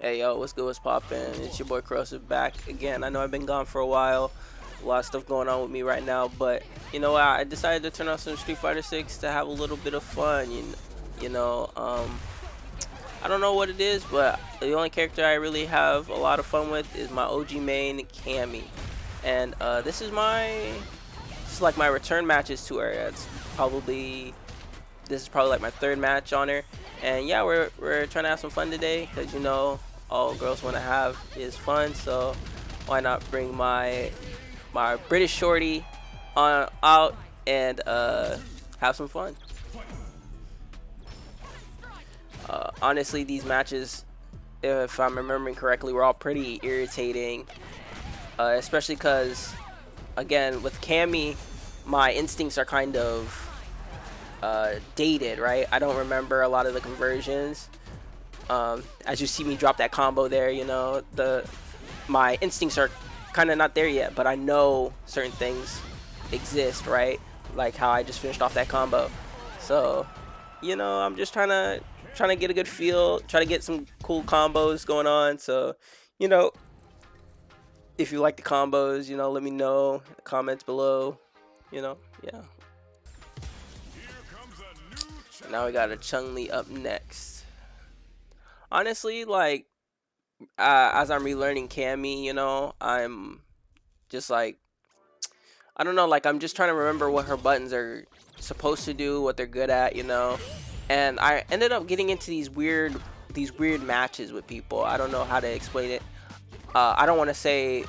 Hey yo, what's good? What's poppin'? It's your boy Corrosive back again. I know I've been gone for a while. A lot of stuff going on with me right now, but you know what? I decided to turn on some Street Fighter 6 to have a little bit of fun. You know, I don't know what it is, but the only character I really have a lot of fun with is my OG main, Cammy. And this is like my return matches to her. This is probably like my third match on her. And yeah, we're trying to have some fun today, because you know all girls want to have is fun. So why not bring my British shorty on out and have some fun. Honestly, these matches, if I'm remembering correctly, were all pretty irritating, especially because, again, with Cammy, my instincts are kind of dated, right? I don't remember a lot of the conversions. As you see me drop that combo there, you know, my instincts are kind of not there yet, but I know certain things exist, right? Like how I just finished off that combo. So, you know, I'm just trying to get a good feel, try to get some cool combos going on. So, you know, if you like the combos, you know, let me know in the comments below. You know, yeah. Now we got a Chun-Li up next. Honestly, like, as I'm relearning Cammy, you know, I'm just like, I don't know, like, I'm just trying to remember what her buttons are supposed to do, what they're good at, you know. And I ended up getting into these weird matches with people. I don't know how to explain it. I don't want to say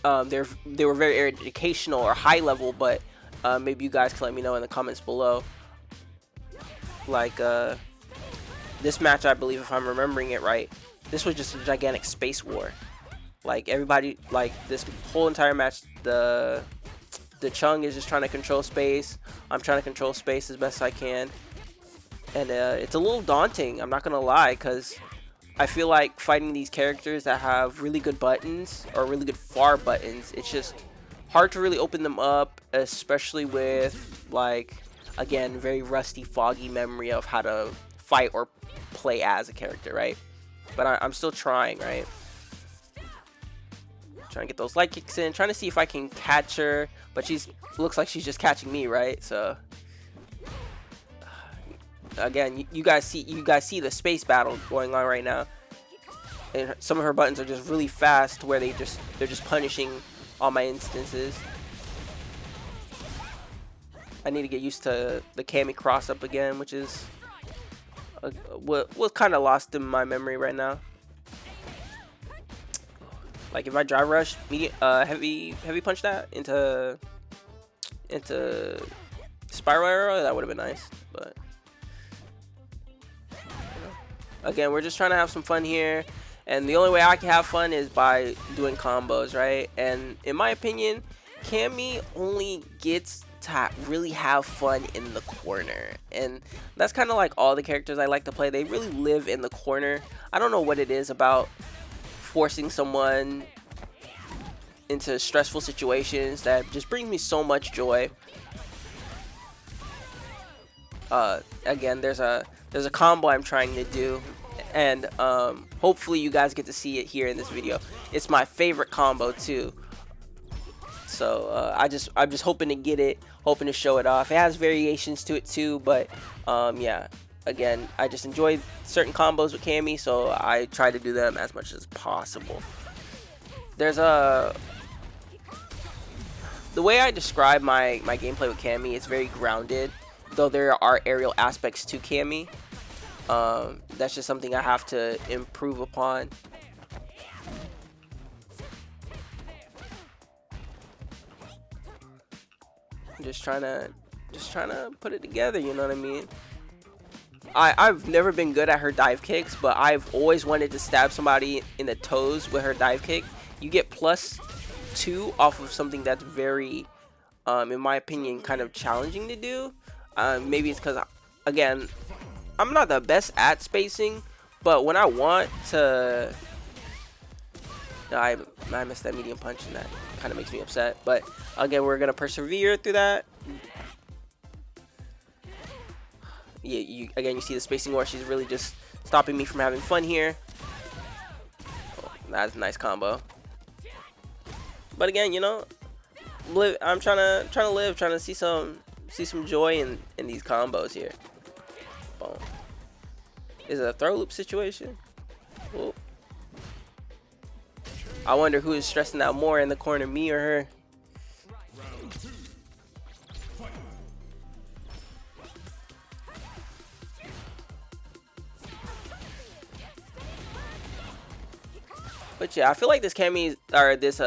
they were very educational or high level, but maybe you guys can let me know in the comments below. Like this match, I believe, if I'm remembering it right, this was just a gigantic space war. Like, everybody, like, this whole entire match, the Chung is just trying to control space. I'm trying to control space as best I can. And it's a little daunting, I'm not gonna lie, because I feel like fighting these characters that have really good buttons, or really good far buttons, it's just hard to really open them up, especially with, like, again, very rusty, foggy memory of how to fight or play as a character, right? But I'm still trying, right? Trying to get those light kicks in, trying to see if I can catch her, but looks like she's just catching me, right? So again, you guys see the space battle going on right now, and some of her buttons are just really fast, where they're just punishing all my instances. I need to get used to the Cammy cross up again, which is what kind of lost in my memory right now. Like, if I drive rush, heavy punch that into spiral arrow, that would have been nice. But again, we're just trying to have some fun here, and the only way I can have fun is by doing combos, right? And in my opinion, Cammy only gets to really have fun in the corner, and that's kind of like all the characters I like to play. They really live in the corner. I don't know what it is about forcing someone into stressful situations that just brings me so much joy. Again, there's a combo I'm trying to do, and hopefully you guys get to see it here in this video. It's my favorite combo too. So I'm just hoping to get it, hoping to show it off. It has variations to it too, but yeah. Again, I just enjoy certain combos with Cammy, so I try to do them as much as possible. There's the way I describe my gameplay with Cammy, it's very grounded, though there are aerial aspects to Cammy. That's just something I have to improve upon. Just trying to put it together, you know what I mean? I've never been good at her dive kicks, but I've always wanted to stab somebody in the toes with her dive kick. You get +2 off of something that's very, in my opinion, kind of challenging to do. Maybe it's because, again, I'm not the best at spacing, but when I want to... I missed that medium punch, and that kind of makes me upset. But again, we're going to persevere through that. Yeah, again, you see the spacing where she's really just stopping me from having fun here. That's a nice combo. But again, you know, I'm trying to live, trying to see some joy in these combos here. Boom. Is it a throw loop situation? Ooh. I wonder who is stressing out more in the corner, me or her. But yeah, I feel like this Cammy or this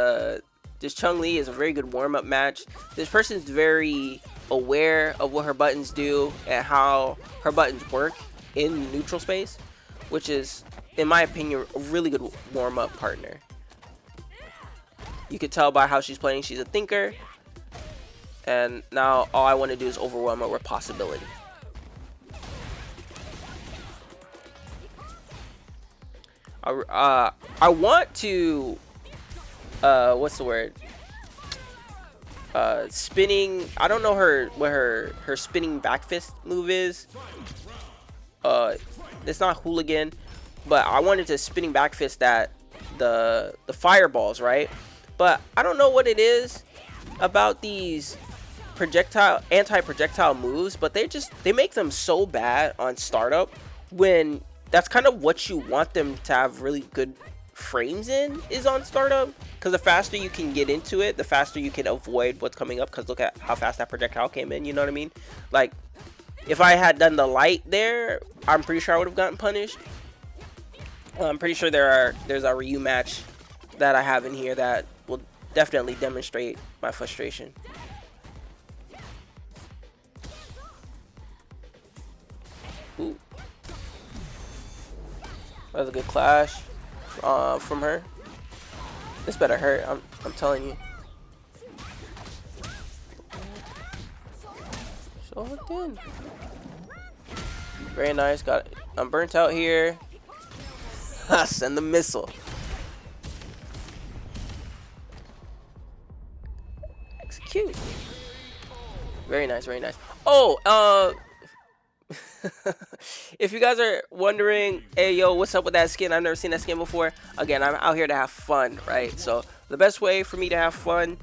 Chun-Li is a very good warm-up match. This person's very aware of what her buttons do and how her buttons work in neutral space, which is, in my opinion, a really good warm-up partner. You could tell by how she's playing, she's a thinker. And now all I want to do is overwhelm her with possibility. I want to what's the word? Spinning. I don't know what her spinning back fist move is. It's not hooligan, but I wanted to spinning back fist that the fireballs, right? But I don't know what it is about these anti-projectile moves, but they make them so bad on startup when that's kind of what you want them to have really good frames in, is on startup, because the faster you can get into it, the faster you can avoid what's coming up, because look at how fast that projectile came in, you know what I mean? Like, if I had done the light there, I'm pretty sure I would have gotten punished. I'm pretty sure there's a Ryu match that I have in here that will definitely demonstrate my frustration. Ooh. That was a good clash from her. This better hurt, I'm telling you. So hooked in. Very nice. Got it. I'm burnt out here. Send the missile. Execute. Very nice, very nice. Oh, if you guys are wondering, hey yo, what's up with that skin? I've never seen that skin before. Again, I'm out here to have fun, right? So the best way for me to have fun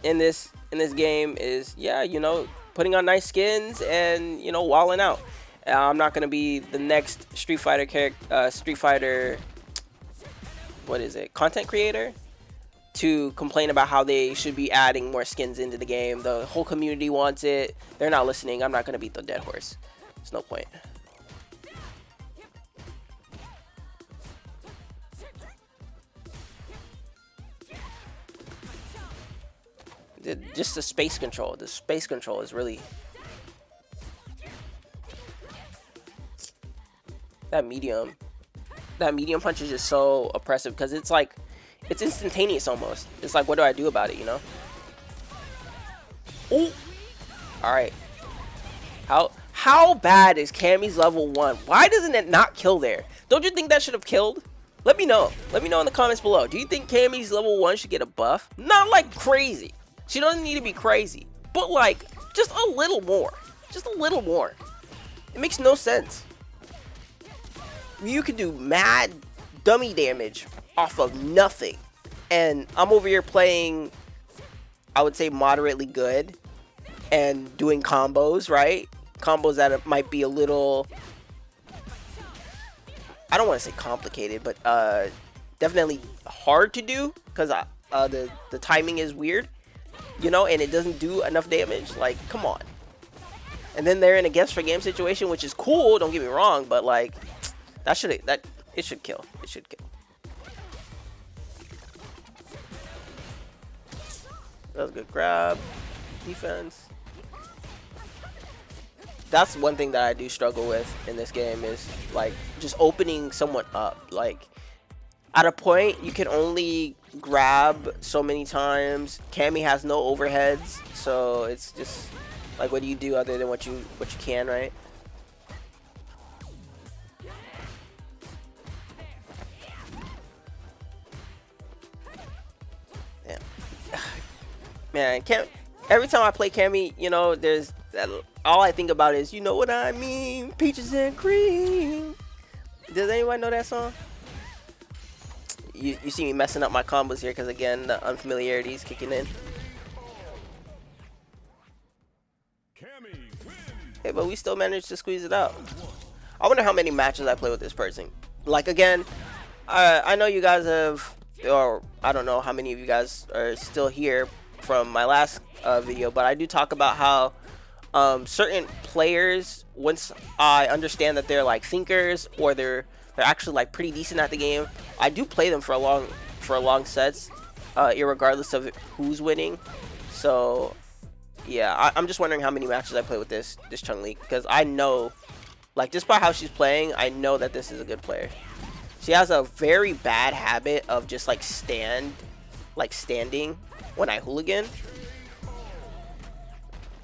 in this game is, yeah, you know, putting on nice skins and, you know, walling out. I'm not gonna be the next Street Fighter what is it, content creator, to complain about how they should be adding more skins into the game. The whole community wants it. They're not listening. I'm not gonna beat the dead horse. There's no point. Just the space control. The space control is really... That medium punch is just so oppressive because it's like, it's instantaneous almost. It's like, what do I do about it, you know? Ooh. Alright. How bad is Cammy's level 1? Why doesn't it not kill there? Don't you think that should have killed? Let me know. Let me know in the comments below. Do you think Cammy's level 1 should get a buff? Not like crazy. She doesn't need to be crazy. But like, just a little more. Just a little more. It makes no sense. You can do mad dummy damage off of nothing. And I'm over here playing, I would say, moderately good. And doing combos, right? Combos that might be a little... I don't want to say complicated, but definitely hard to do. Because the timing is weird. You know, and it doesn't do enough damage. Like, come on. And then they're in a guess for game situation, which is cool, don't get me wrong. But like... it should kill. It should kill. That was a good grab. Defense. That's one thing that I do struggle with in this game, is like just opening someone up. Like at a point you can only grab so many times. Cammy has no overheads, so it's just like, what do you do other than what you can, right? Man, every time I play Cammy, you know, there's that, all I think about is, you know what I mean, peaches and cream. Does anyone know that song? you see me messing up my combos here because again the unfamiliarity is kicking in. Hey, but we still managed to squeeze it out. I wonder how many matches I play with this person. Like again, I know you guys have, or I don't know how many of you guys are still here from my last video, but I do talk about how certain players, once I understand that they're like thinkers or they're actually like pretty decent at the game, I do play them for long sets, irregardless of who's winning. So yeah, I'm just wondering how many matches I play with this Chun-Li, because I know, like, just by how she's playing, I know that this is a good player. She has a very bad habit of just like standing when I hooligan,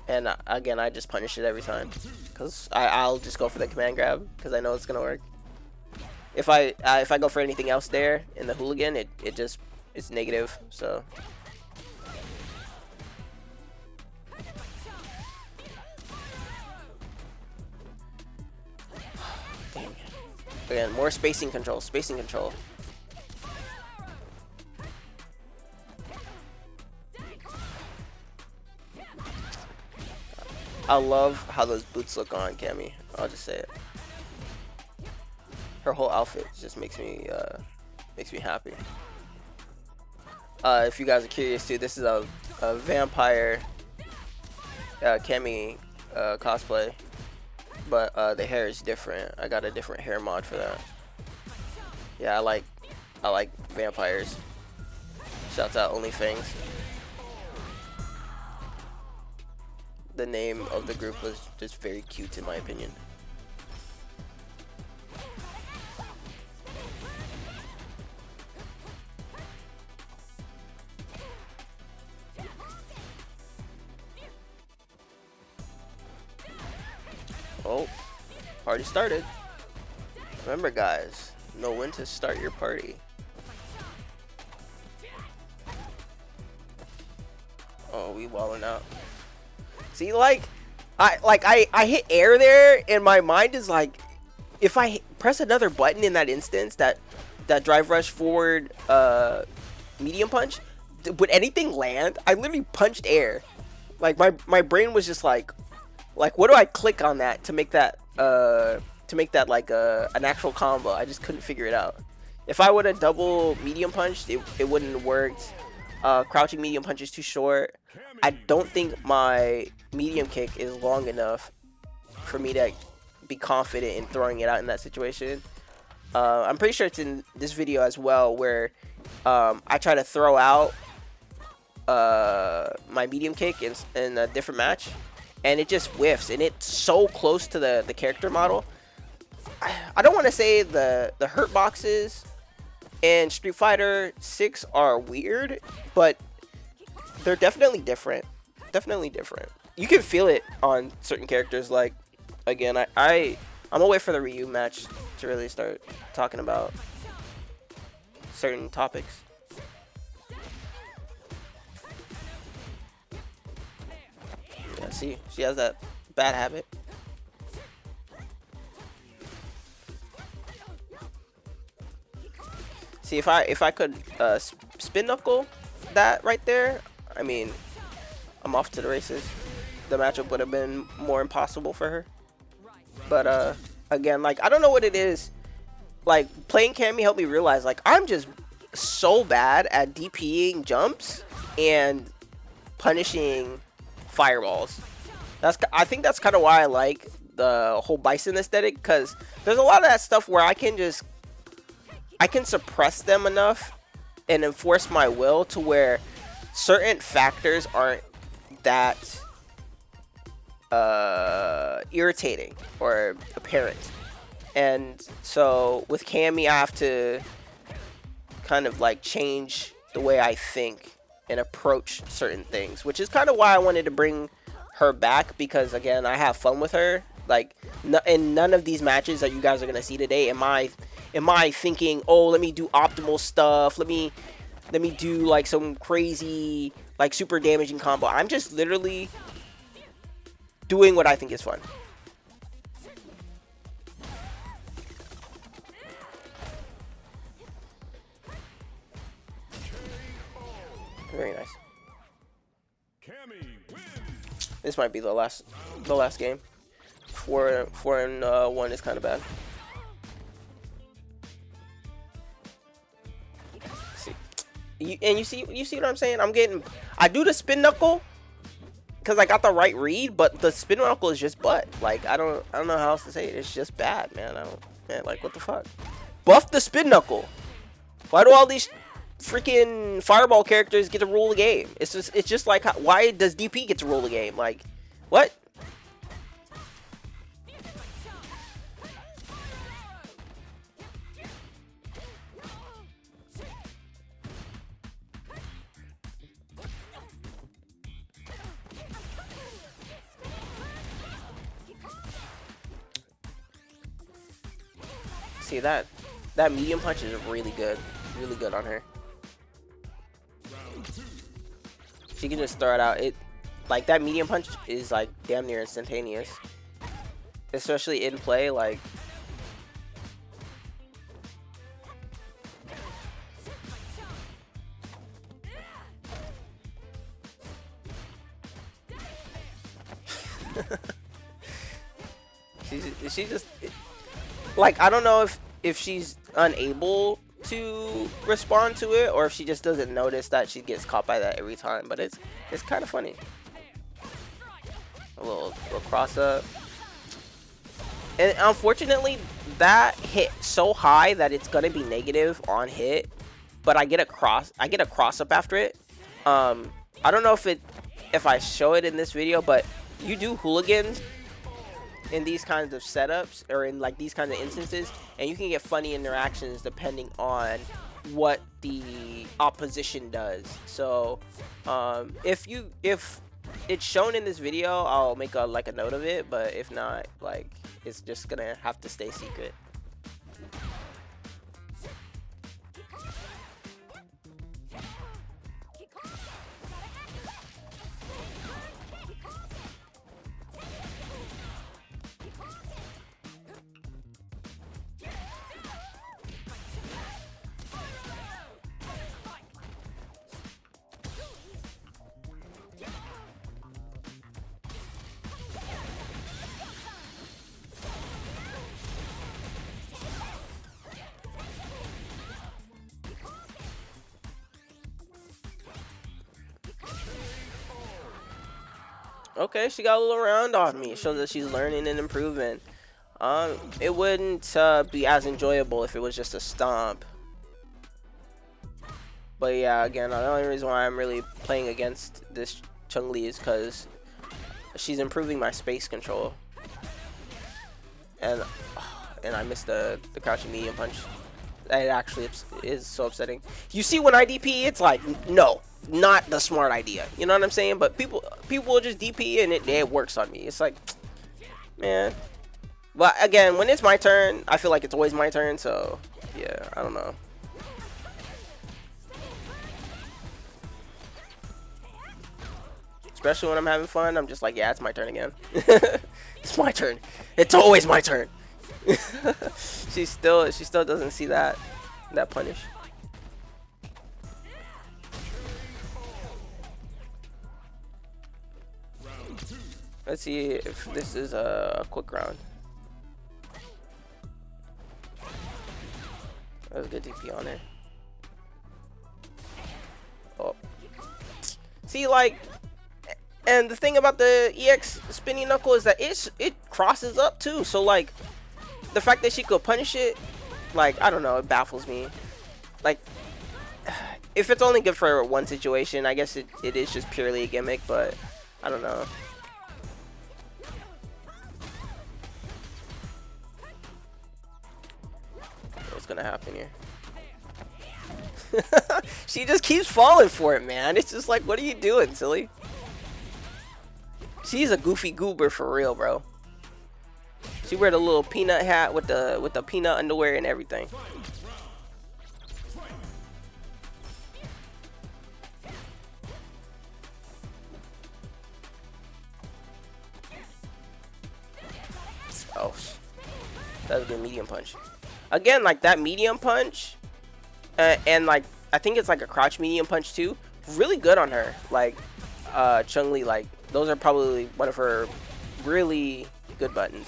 and again I just punish it every time because I'll just go for the command grab because I know it's gonna work. If I go for anything else there in the hooligan, it's negative. So dang. Again, more spacing control. I love how those boots look on Cammy. I'll just say it. Her whole outfit just makes me happy. If you guys are curious too, this is a vampire Cammy cosplay, but the hair is different. I got a different hair mod for that. Yeah, I like vampires. Shouts out OnlyFangs. The name of the group was just very cute in my opinion. Oh, party started. Remember guys, know when to start your party. Oh, we walling out. See, I hit air there, and my mind is like, if I press another button in that instance, that drive rush forward medium punch, would anything land? I literally punched air. Like my brain was just like what do I click on that to make that like an actual combo? I just couldn't figure it out. If I would have double medium punched, it wouldn't have worked. Crouching medium punch is too short. I don't think my medium kick is long enough for me to be confident in throwing it out in that situation. I'm pretty sure it's in this video as well where I try to throw out my medium kick in a different match, and it just whiffs, and it's so close to the character model. I don't want to say the hurt boxes in Street Fighter 6 are weird, but they're definitely different. You can feel it on certain characters. Like, again, I'm gonna wait for the Ryu match to really start talking about certain topics. Yeah, see, she has that bad habit. See, if I could spin knuckle that right there, I mean, I'm off to the races. The matchup would have been more impossible for her. But again, like, I don't know what it is. Like, playing Cammy helped me realize, like, I'm just so bad at DPing jumps and punishing fireballs. I think that's kind of why I like the whole Bison aesthetic, because there's a lot of that stuff where I can suppress them enough and enforce my will to where certain factors aren't that irritating or apparent. And so with Cammy, I have to kind of like change the way I think and approach certain things, which is kind of why I wanted to bring her back, because again, I have fun with her. Like, in none of these matches that you guys are gonna see today am I thinking, oh, let me do optimal stuff, let me do like some crazy like super damaging combo. I'm just literally doing what I think is fun. Very nice. This might be the last game. 4-1 is kind of bad. See, you see what I'm saying? I do the spin knuckle because I got the right read, but the spin knuckle is just butt. Like I don't know how else to say it. It's just bad, man. Like what the fuck? Buff the spin knuckle. Why do all these freaking fireball characters get to rule the game? It's just like why does DP get to rule the game? Like what? See that medium punch is really good on her. She can just throw it out. Like that medium punch is like damn near instantaneous, especially in play. Like she just like I don't know if she's unable to respond to it or if she just doesn't notice that she gets caught by that every time, but it's kind of funny. A little cross up, and unfortunately that hit so high that it's gonna be negative on hit, but I get a cross up after it. I don't know if I show it in this video, but you do hooligans in these kinds of setups or in like these kinds of instances, and you can get funny interactions depending on what the opposition does. So if it's shown in this video, I'll make a note of it, but if not, like it's just gonna have to stay secret. Okay, she got a little round on me. It shows that she's learning and improving. It wouldn't be as enjoyable if it was just a stomp. But yeah, again, the only reason why I'm really playing against this Chun-Li is because she's improving my space control. And I missed the crouching medium punch. It actually is so upsetting. You see, when I DP, it's like, no, not the smart idea. You know what I'm saying? But people will just DP and it works on me. It's like, man. But again, when it's my turn, I feel like it's always my turn. So yeah, I don't know. Especially when I'm having fun, I'm just like, yeah, it's my turn again. It's my turn. It's always my turn. she still doesn't see that punish. Let's see if this is a quick round. That was a good DP on it. Oh, see, like, and the thing about the EX spinning knuckle is that it crosses up too. So like, the fact that she could punish it, like, I don't know, it baffles me. Like, if it's only good for one situation, I guess it is just purely a gimmick, but I don't know. What's gonna happen here? She just keeps falling for it, man. It's just like, what are you doing, silly? She's a goofy goober for real, bro. She wear the little peanut hat with the peanut underwear and everything. Oh, that was a good medium punch. Again, like that medium punch, and like I think it's like a crouch medium punch too. really good on her. Like Chun-Li, like those are probably one of her really good buttons.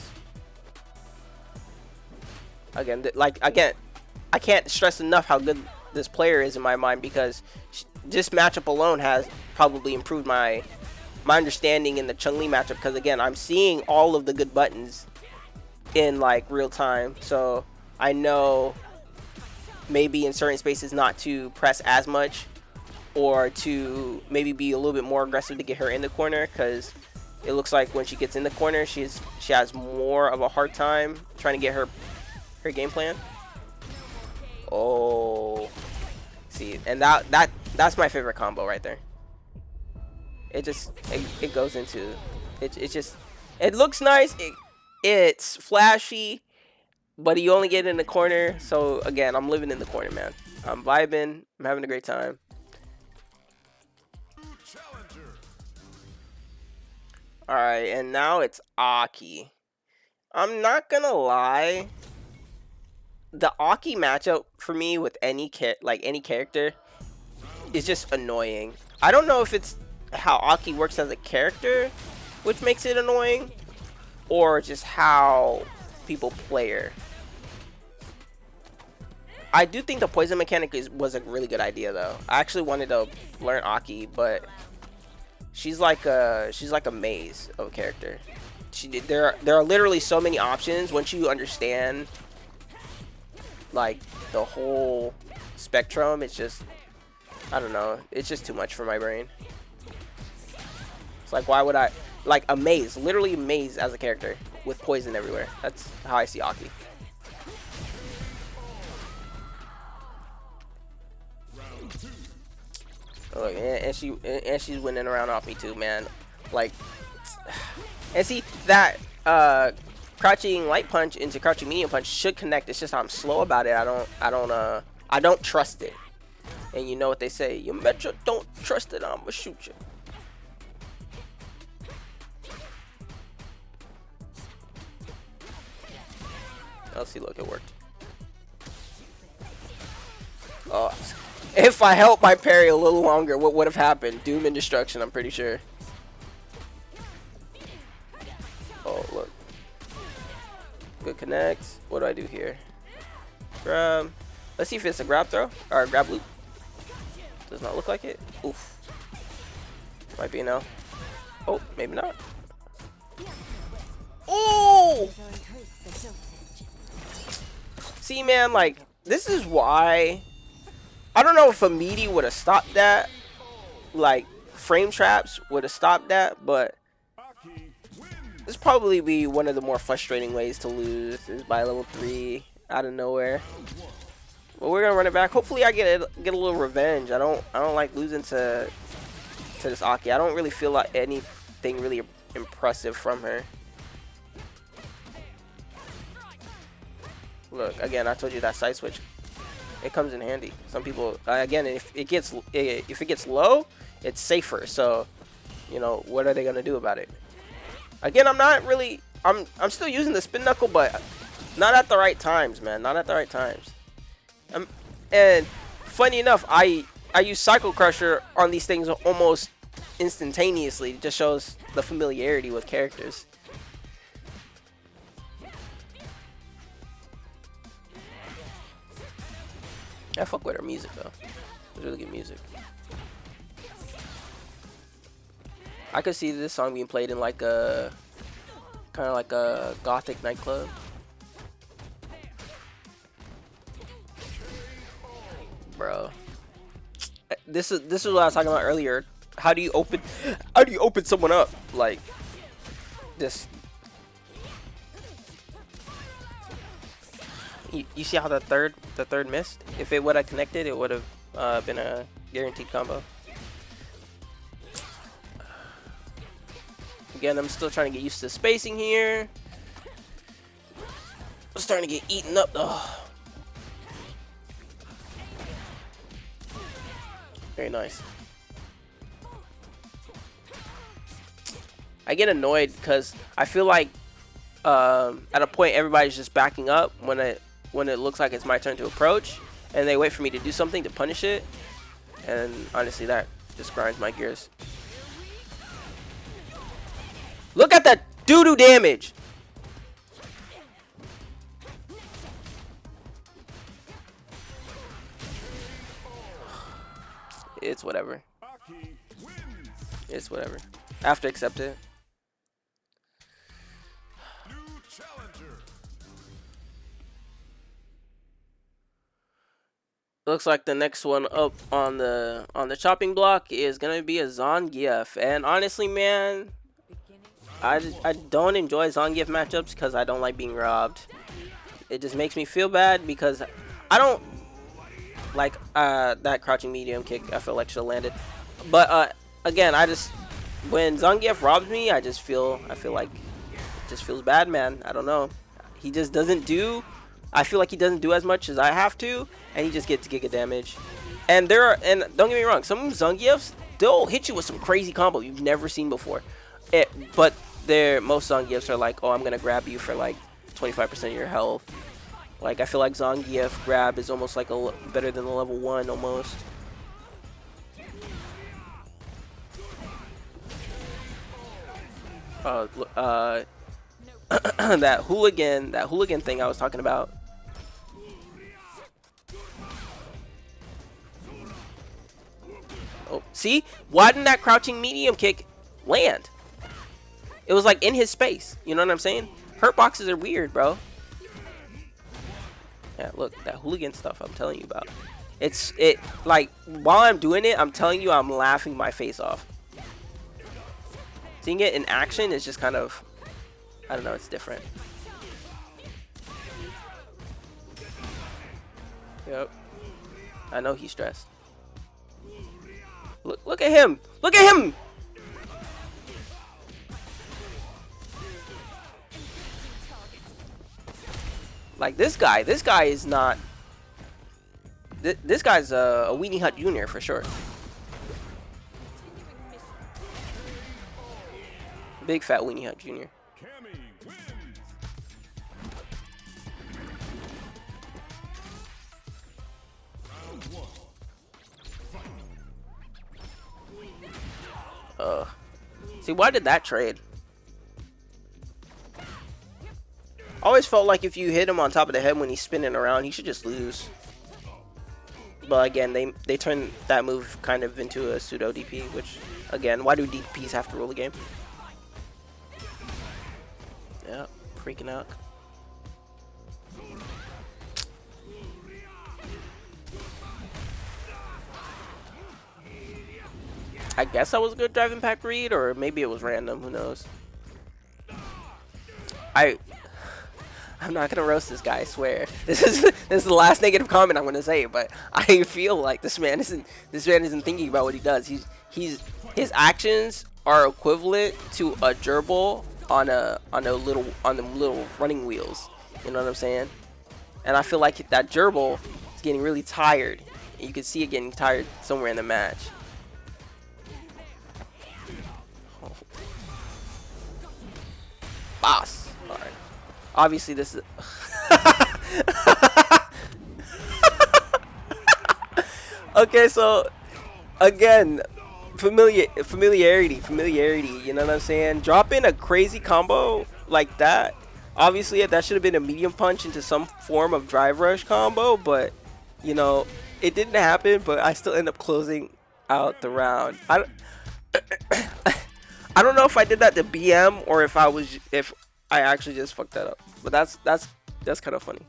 Again, I can't stress enough how good this player is in my mind, because this matchup alone has probably improved my understanding in the Chun-Li matchup, because again, I'm seeing all of the good buttons in like real time, so I know maybe in certain spaces not to press as much, or to maybe be a little bit more aggressive to get her in the corner, because it looks like when she gets in the corner, she has more of a hard time trying to get her game plan. Oh, see, and that's my favorite combo right there. It goes into it looks nice. It's flashy, but you only get in the corner. So again, I'm living in the corner, man. I'm vibing. I'm having a great time. All right, and now it's Aki. I'm not gonna lie. The Aki matchup for me with any character is just annoying. I don't know if it's how Aki works as a character, which makes it annoying, or just how people play her. I do think the poison mechanic was a really good idea, though. I actually wanted to learn Aki, but she's like a maze of a character. There are literally so many options once you understand like the whole spectrum. It's just, I don't know, it's just too much for my brain. It's like, why would I like a maze, literally a maze as a character with poison everywhere? That's how I see Aki. Look, and she's winning around off me too, man. Like, and see that crouching light punch into crouching medium punch should connect. It's just I'm slow about it. I don't trust it. And you know what they say, you metro don't trust it, I'ma shoot you. Let's see, look, it worked. Oh, if I held my parry a little longer, what would have happened? Doom and destruction, I'm pretty sure. Oh, look. Good connect. What do I do here? Grab. Let's see if it's a grab throw or a grab loop. Does not look like it. Oof. Might be a no. Oh, maybe not. Oh! See, man, like, this is why I don't know if a meaty would have stopped that. Like, frame traps would have stopped that, but this probably be one of the more frustrating ways to lose is by level 3 out of nowhere. But we're gonna run it back. Hopefully I get a little revenge. I don't like losing to this Aki. I don't really feel like anything really impressive from her. Look, again, I told you that side switch, it comes in handy. Some people, again, if it gets low, it's safer. So, you know, what are they gonna do about it? Again, I'm still using the spin knuckle, but not at the right times, man. Not at the right times. And funny enough, I use Cycle Crusher on these things almost instantaneously. It just shows the familiarity with characters. I fuck with her music though. It's really good music. I could see this song being played in like a kind of like a gothic nightclub. Bro, this is what I was talking about earlier. How do you open someone up like this? You see how the third missed? If it would have connected, it would have been a guaranteed combo. Again, I'm still trying to get used to spacing here. I'm starting to get eaten up though. Very nice. I get annoyed because I feel like at a point everybody's just backing up when it looks like it's my turn to approach, and they wait for me to do something to punish it. And honestly, that Just grinds my gears. Look at that doo-doo damage. It's whatever. It's whatever. I have to accept it. Looks like the next one up on the chopping block is gonna be a Zangief, and honestly, man, I don't enjoy Zangief matchups because I don't like being robbed. It just makes me feel bad because I don't like that crouching medium kick. I feel like should have landed, but again, when Zangief robs me, I feel like it just feels bad, man. I don't know. He just doesn't do. I feel like he doesn't do as much as I have to, and he just gets giga damage. And don't get me wrong, some Zangiefs, they'll hit you with some crazy combo you've never seen before. But most Zangiefs are like, oh, I'm gonna grab you for like 25% of your health. Like, I feel like Zangief grab is almost like better than the level 1 almost. that hooligan thing I was talking about. Oh, see? Why didn't that crouching medium kick land? It was like in his space. You know what I'm saying? Hurt boxes are weird, bro. Yeah, look, that hooligan stuff I'm telling you about. Like, while I'm doing it, I'm telling you, I'm laughing my face off. Seeing it in action is just kind of, I don't know, it's different. Yep. I know he's stressed. Look at him! Look at him! Like, this guy is not. This guy's a Weenie Hut Jr. for sure. Big fat Weenie Hut Jr. See, why did that trade? Always felt like if you hit him on top of the head when he's spinning around, he should just lose. But again, they turned that move kind of into a pseudo DP, which, again, why do DPs have to rule the game? Yeah, freaking out. I guess that was a good drive impact read, or maybe it was random, who knows. I'm not gonna roast this guy, I swear. This is the last negative comment I'm gonna say, but I feel like this man isn't thinking about what he does. His actions are equivalent to a gerbil on the little running wheels. You know what I'm saying? And I feel like that gerbil is getting really tired. You can see it getting tired somewhere in the match. Boss. All right. Obviously, this is. Okay, so again, familiarity. You know what I'm saying? Drop in a crazy combo like that. Obviously, that should have been a medium punch into some form of drive rush combo, but you know, it didn't happen. But I still end up closing out the round. I don't know if I did that to BM or if I actually just fucked that up. But that's kind of funny.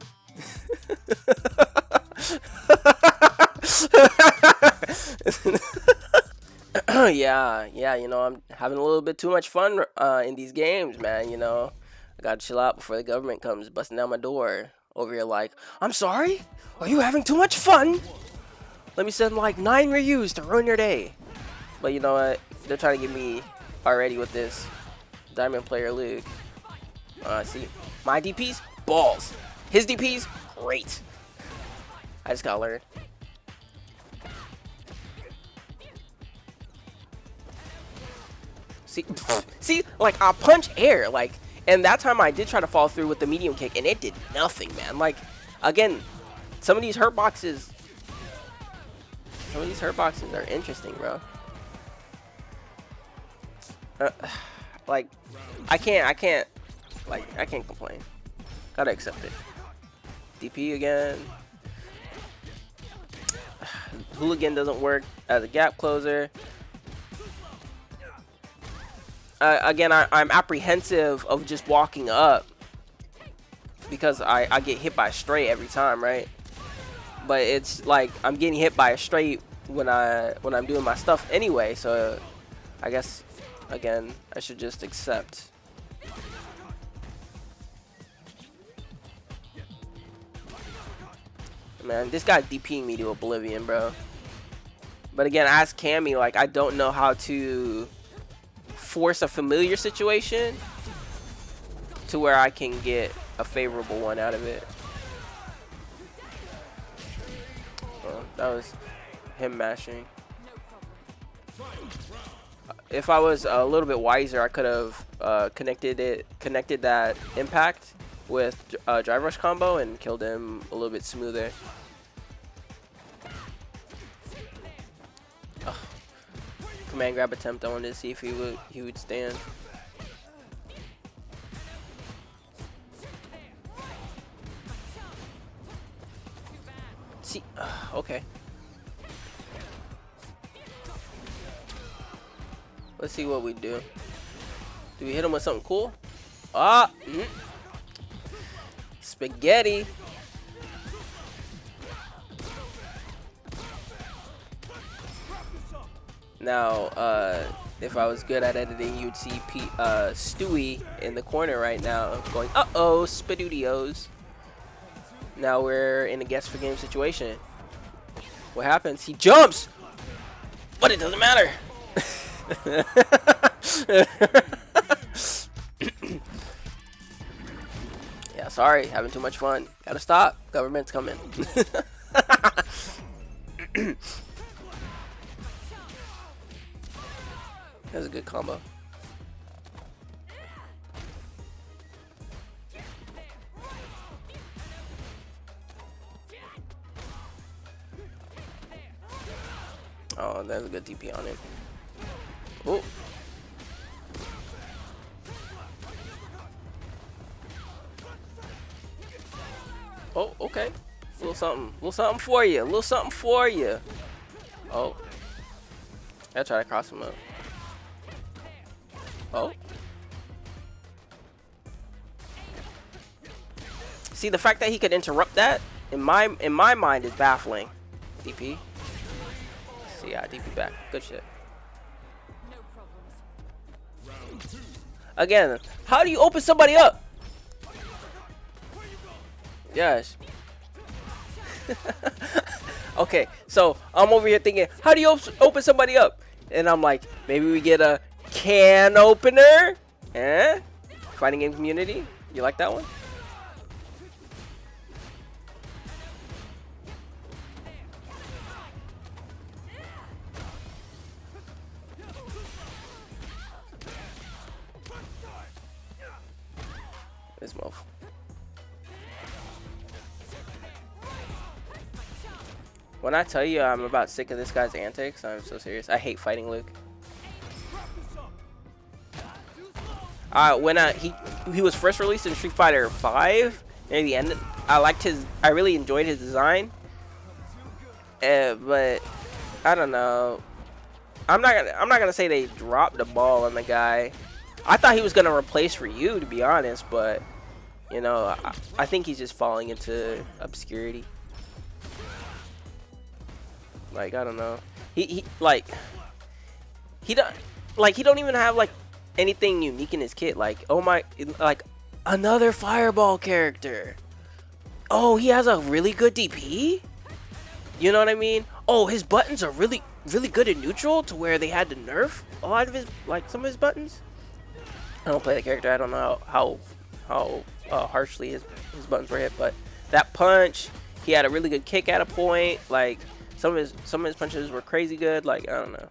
yeah, you know, I'm having a little bit too much fun in these games, man, you know. I gotta chill out before the government comes busting down my door over here like, I'm sorry? Are you having too much fun? Let me send like 9 reviews to ruin your day. But you know what? They're trying to get me already with this Diamond Player League. See, my DPs, balls. His DPs, great. I just gotta learn. See, like I punch air, like, and that time I did try to follow through with the medium kick, and it did nothing, man. Like, again, some of these hurt boxes are interesting, bro. Uh, like, I can't complain. Gotta accept it. DP again. Hooligan doesn't work as a gap closer. Again, I'm apprehensive of just walking up because I get hit by a straight every time, right? But it's like I'm getting hit by a straight when I'm doing my stuff anyway. So I guess again I should just accept. Man, this guy's DPing me to oblivion, bro. But again, as Cammy, like I don't know how to force a familiar situation to where I can get a favorable one out of it. Oh, that was him mashing. If I was a little bit wiser, I could have connected that impact with drive rush combo and killed him a little bit smoother. Ugh. Command grab attempt. I wanted to see if he would stand. See, okay. Let's see what we do. Do we hit him with something cool? Ah, spaghetti. Now, if I was good at editing, you'd see Stewie in the corner right now going, uh-oh, spadoodios. Now we're in a guess for game situation. What happens? He jumps! But it doesn't matter. Yeah, sorry, having too much fun. Gotta stop. Government's coming. That's a good combo. Oh, that's a good DP on him. Oh. Oh, okay. Little something for you. Little something for you. Oh. I try to cross him up. Oh. See, the fact that he could interrupt that in my mind is baffling. DP. See, yeah, DP back. Good shit. Again, how do you open somebody up? Yes. Okay, so I'm over here thinking, how do you open somebody up? And I'm like, maybe we get a can opener? Eh? Fighting game community? You like that one? This move. When I tell you I'm about sick of this guy's antics, I'm so serious. I hate fighting Luke. When he was first released in Street Fighter 5, near the end, I really enjoyed his design. But I don't know. I'm not gonna say they dropped the ball on the guy. I thought he was gonna replace Ryu, to be honest, but you know, I think he's just falling into obscurity. Like, I don't know. He don't even have like anything unique in his kit. Like, oh my, like another fireball character. Oh, he has a really good DP. You know what I mean? Oh, his buttons are really good in neutral to where they had to nerf a lot of his, like, some of his buttons. I don't play the character. I don't know how harshly his buttons were hit, but that punch, he had a really good kick at a point. Like, some of his punches were crazy good. Like, I don't know,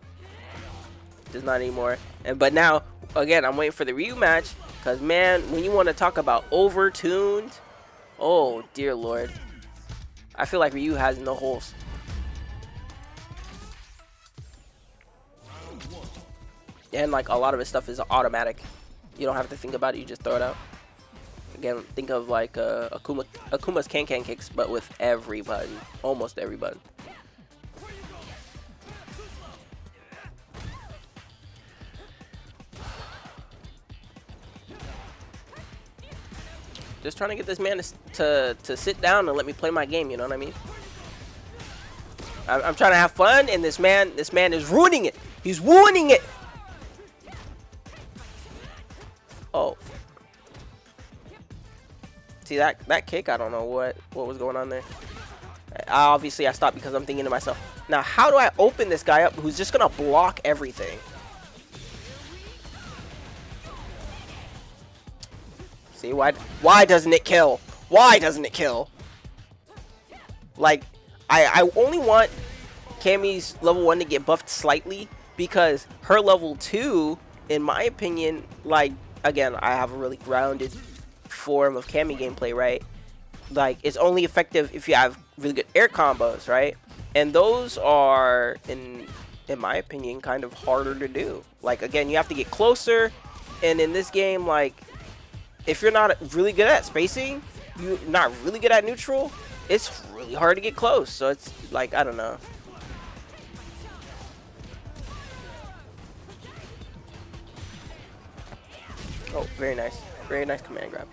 just not anymore. But now again, I'm waiting for the Ryu match, because man, when you want to talk about overtuned, oh dear lord, I feel like Ryu has no holes. And like a lot of his stuff is automatic. You don't have to think about it, you just throw it out. Again, think of like Akuma's can kicks, but with every button. Almost every button. Just trying to get this man to sit down and let me play my game, you know what I mean? I'm trying to have fun, and this man is ruining it. He's ruining it. Oh. See that kick? I don't know what was going on there. Obviously, I stopped because I'm thinking to myself, now how do I open this guy up who's just gonna block everything? See, why doesn't it kill? Why doesn't it kill? Like, I only want Cammy's level 1 to get buffed slightly because her level 2, in my opinion, like, again, I have a really grounded form of Cammy gameplay, right? Like, it's only effective if you have really good air combos, right? And those are, in my opinion, kind of harder to do. Like, again, you have to get closer, and in this game, like, if you're not really good at spacing, you're not really good at neutral, it's really hard to get close. So it's like, I don't know. Oh, very nice. Very nice command grab.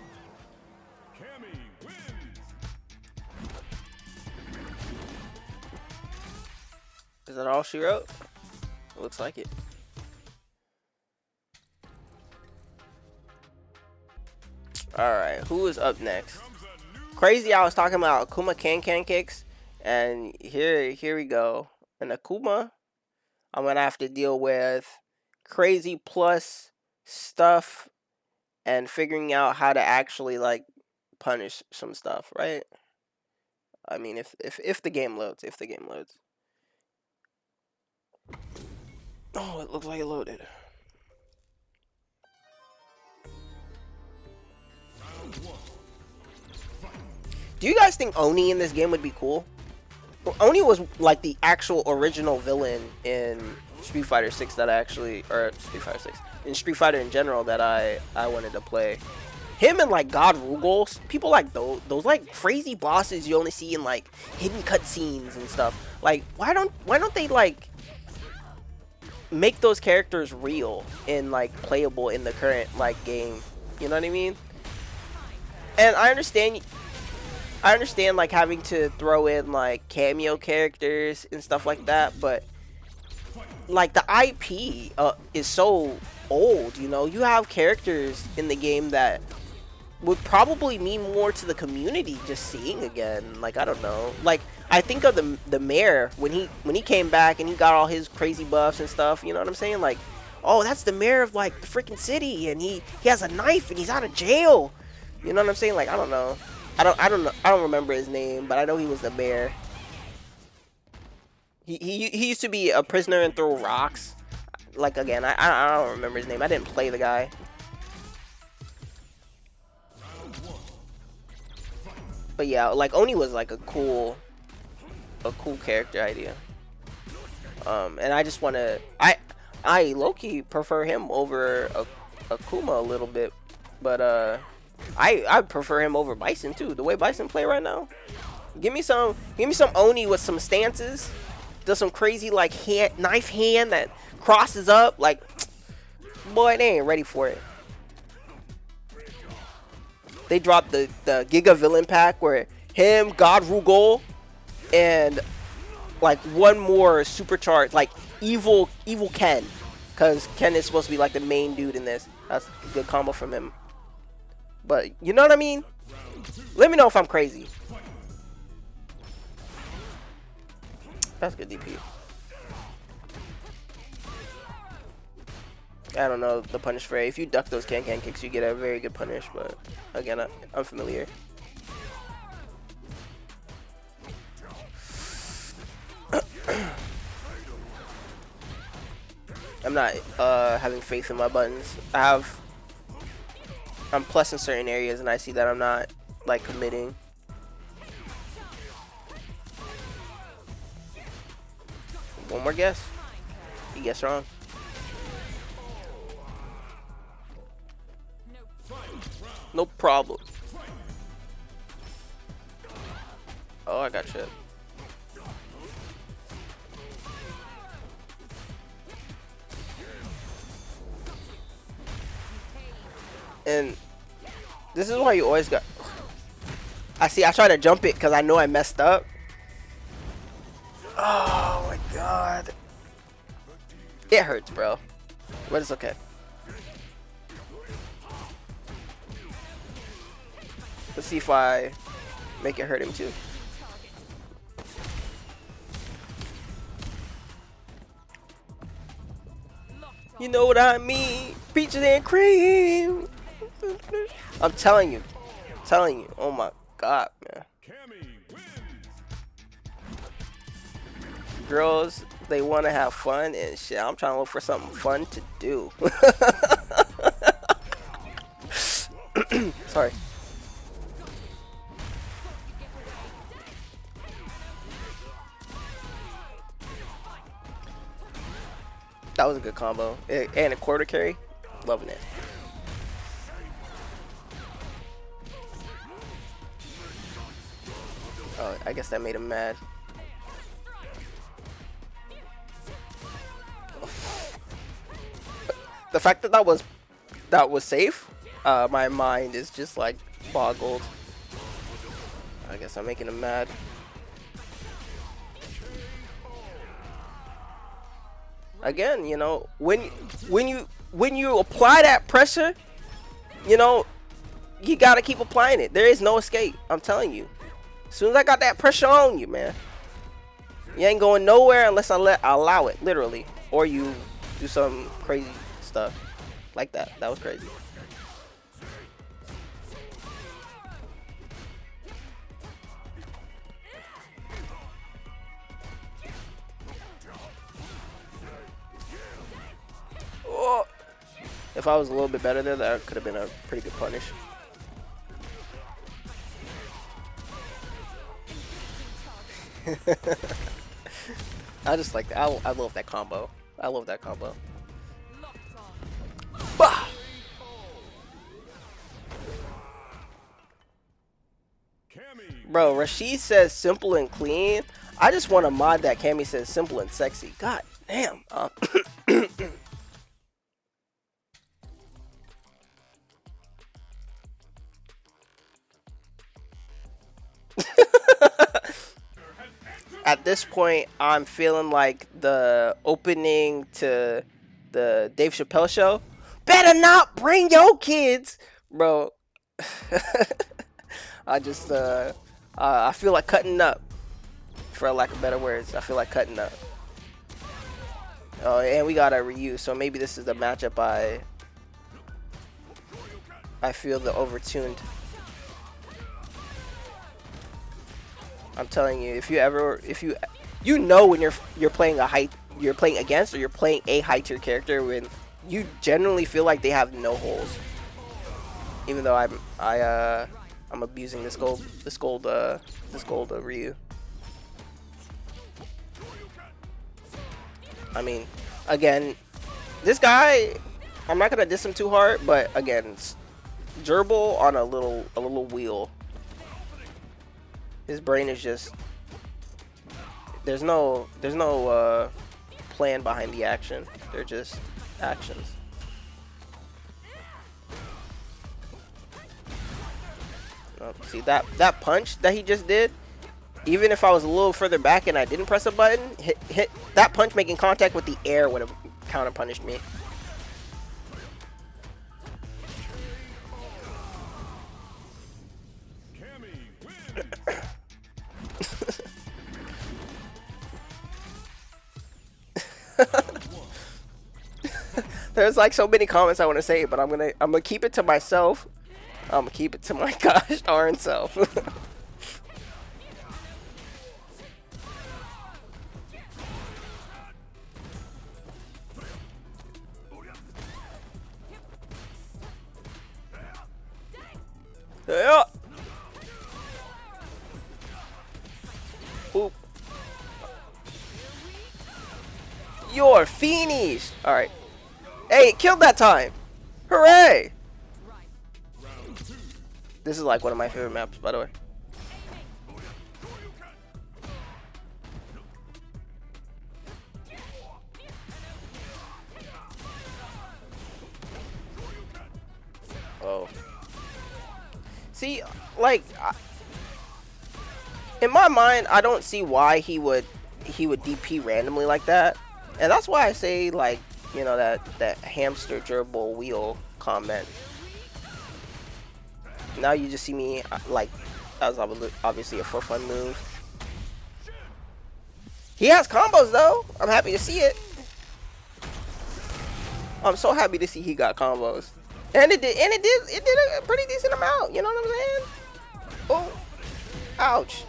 Is that all she wrote? It looks like it. Alright, who is up next? Crazy, I was talking about Akuma can kicks, and here we go. And Akuma, I'm gonna have to deal with crazy plus stuff and figuring out how to actually like punish some stuff, right? I mean, if the game loads, Oh, it looks like it loaded. Do you guys think Oni in this game would be cool? Well, Oni was like the actual original villain in Street Fighter 6 that I actually, or Street Fighter 6, in Street Fighter in general that I wanted to play. Him and like God Rugal, people like those like crazy bosses you only see in like hidden cutscenes and stuff. Like, why don't they like make those characters real and like playable in the current like game? You know what I mean? And I understand like having to throw in like cameo characters and stuff like that, but like the IP is so old, you know. You have characters in the game that would probably mean more to the community just seeing again. Like, I don't know. Like, I think of the mayor when he came back and he got all his crazy buffs and stuff, you know what I'm saying? Like, oh, that's the mayor of like the freaking city, and he has a knife and he's out of jail. You know what I'm saying? Like, I don't know. I don't remember his name, but I know he was the mayor. He used to be a prisoner and throw rocks. Like, again, I don't remember his name. I didn't play the guy. But yeah, like Oni was like a cool character idea. And I just want to I low-key prefer him over Akuma a little bit, but I prefer him over Bison too. The way Bison play right now, give me some Oni with some stances, does some crazy like knife hand that crosses up. Like, boy, they ain't ready for it. They dropped the Giga Villain pack where him, God Rugal, and like one more supercharged like evil Ken, because Ken is supposed to be like the main dude in this. That's a good combo from him. But you know what I mean? Let me know if I'm crazy. That's good DP. I don't know the punish for it. If you duck those can kicks, you get a very good punish. But again, I'm familiar. I'm not having faith in my buttons. I'm plus in certain areas, and I see that I'm not like committing. One more guess. You guess wrong. No problem. Oh, I got you. And this is why you always got. I see. I try to jump it because I know I messed up. Oh my god. It hurts, bro. But it's okay. Let's see if I make it hurt him too. You know what I mean? Peaches and cream. I'm telling you. Oh my god, man. Girls, they want to have fun and shit. I'm trying to look for something fun to do. Sorry. That was a good combo. And a quarter carry. Loving it. Oh, I guess that made him mad. The fact that that was safe, my mind is just like boggled. I guess I'm making him mad. Again, you know, when you apply that pressure, you know, you gotta keep applying it. There is no escape. I'm telling you. As soon as I got that pressure on you, man, you ain't going nowhere unless I allow it, literally, or you do some crazy stuff like that. That was crazy. Oh. If I was a little bit better there, that could have been a pretty good punish. I just like that. I love that combo. I love that combo. Bah! Bro, Rashid says simple and clean. I just want to mod that Cammy says simple and sexy. God damn. At this point, I'm feeling like the opening to the Dave Chappelle show. Better not bring your kids, bro. I just I feel like cutting up, for lack of better words. I feel like cutting up. Oh, and we got a Ryu, so maybe this is the matchup I feel the overtuned. I'm telling you, if you know when you're playing against or you're playing a high tier character when you generally feel like they have no holes. Even though I'm abusing this gold Ryu. I mean, again, this guy, I'm not gonna diss him too hard, but again, gerbil on a little wheel. His brain is just there's no plan behind the action. They're just actions. Oh, see that punch that he just did? Even if I was a little further back and I didn't press a button, hit that punch making contact with the air would have counter punished me. There's like so many comments I want to say, but I'm gonna keep it to myself. I'm gonna keep it to my gosh darn self. Yeah. Oop. You're finished. All right. Hey, it killed that time. Hooray! This is like one of my favorite maps, by the way. Oh. See, like, in my mind, I don't see why he would DP randomly like that, and that's why I say, like, you know, that hamster gerbil wheel comment. Now you just see me like, that was obviously a for fun move. He has combos though. I'm happy to see it. I'm so happy to see he got combos, and it did a pretty decent amount. You know what I'm saying? Oh, ouch.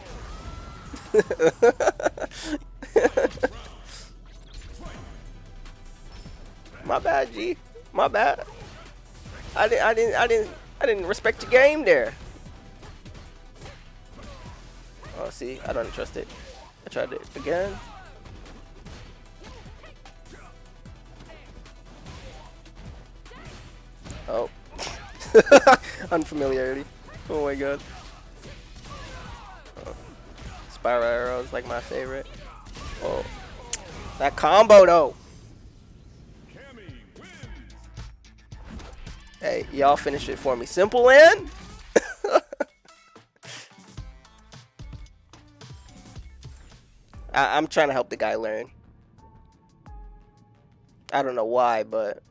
My bad, G. My bad. I didn't respect your game there. Oh, see, I don't trust it. I tried it again. Oh. Unfamiliarity. Oh my god. Oh. Spiral arrow is like my favorite. Oh. That combo though. Hey, y'all finish it for me. Simple in. I'm trying to help the guy learn. I don't know why, but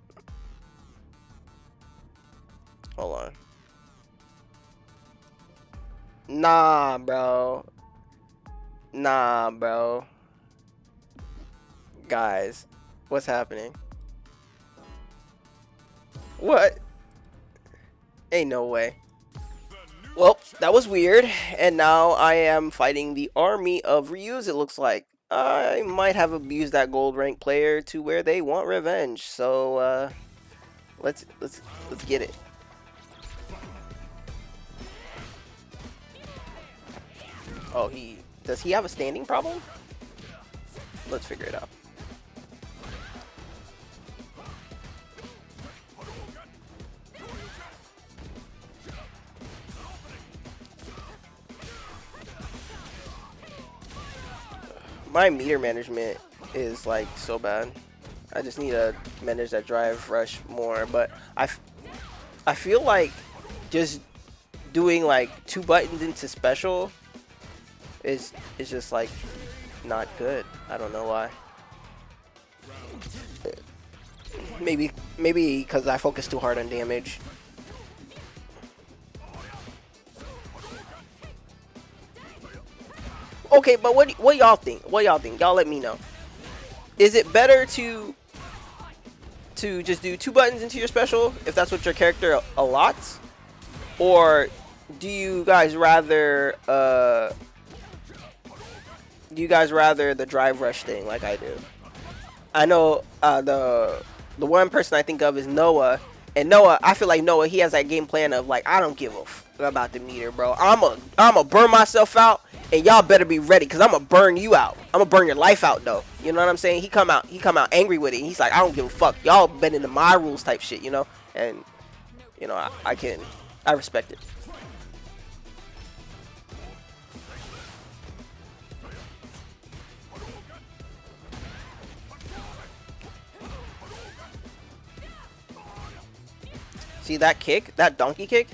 hold on. Nah, bro. Nah, bro. Guys, what's happening? What? Ain't no way. Well, that was weird, and now I am fighting the army of Ryus, it looks like. I might have abused that gold rank player to where they want revenge, so let's get it. Oh, does he have a standing problem? Let's figure it out. My meter management is like so bad. I just need to manage that drive rush more, but I feel like just doing like 2 buttons into special is just like not good. I don't know why. Maybe because I focus too hard on damage. Okay, but what y'all think? What y'all think? Y'all let me know. Is it better to just do 2 buttons into your special if that's what your character allots, or do you guys rather the drive rush thing like I do? I know the one person I think of is Noah, and Noah, I feel like Noah, he has that game plan of like, I don't give a f about the meter, bro. I'ma burn myself out, and y'all better be ready, cause I'ma burn you out. I'ma burn your life out though. You know what I'm saying? He come out angry with it. And he's like, I don't give a fuck. Y'all been into my rules type shit, you know? And you know, I respect it. See that kick, that donkey kick?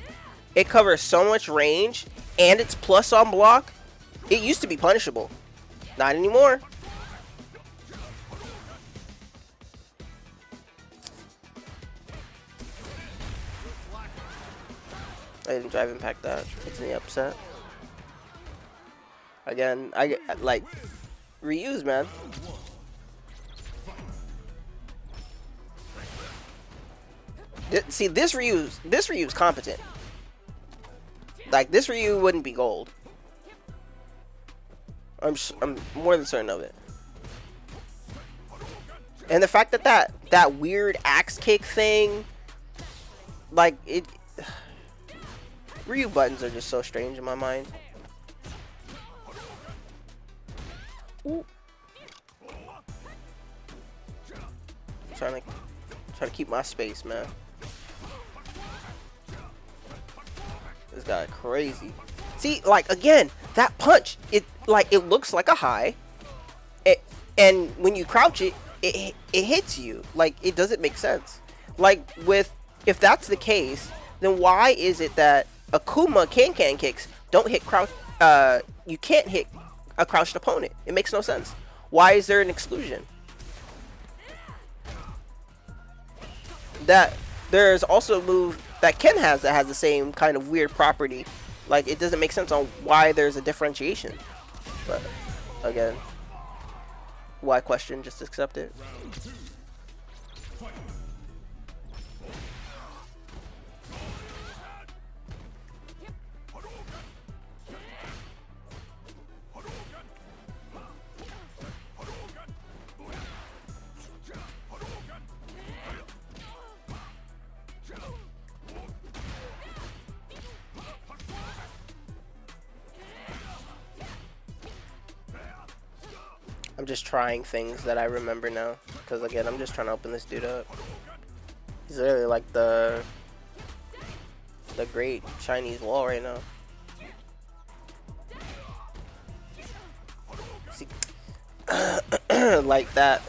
It covers so much range, and it's plus on block. It used to be punishable. Not anymore. I didn't drive impact that. Makes me upset. Again, I like reuse, man. See, this Ryu's competent. Like, this Ryu wouldn't be gold. I'm more than certain of it. And the fact that weird axe kick thing, like, Ryu buttons are just so strange in my mind. Ooh. Trying to keep my space, man. This guy crazy. See, like, again, that punch, it looks like a high. And when you crouch it, it hits you. Like, it doesn't make sense. Like, if that's the case, then why is it that Akuma can kicks don't hit crouch? You can't hit a crouched opponent. It makes no sense. Why is there an exclusion? That there's also a move that Ken has that has the same kind of weird property. Like, it doesn't make sense on why there's a differentiation. But again, why question? Just accept it. I'm just trying things that I remember now, because again, I'm just trying to open this dude up. He's literally like the great Chinese wall right now. See, like that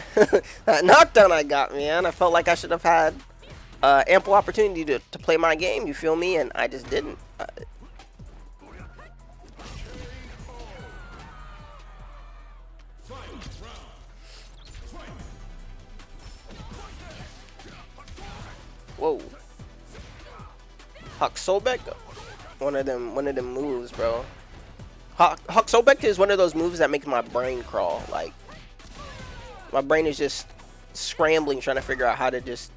that knockdown I got, man. I felt like I should have had ample opportunity to play my game. You feel me? And I just didn't. Whoa. Hucksobek? One of them moves, bro. Hucksobek is one of those moves that makes my brain crawl. Like, my brain is just scrambling trying to figure out how to just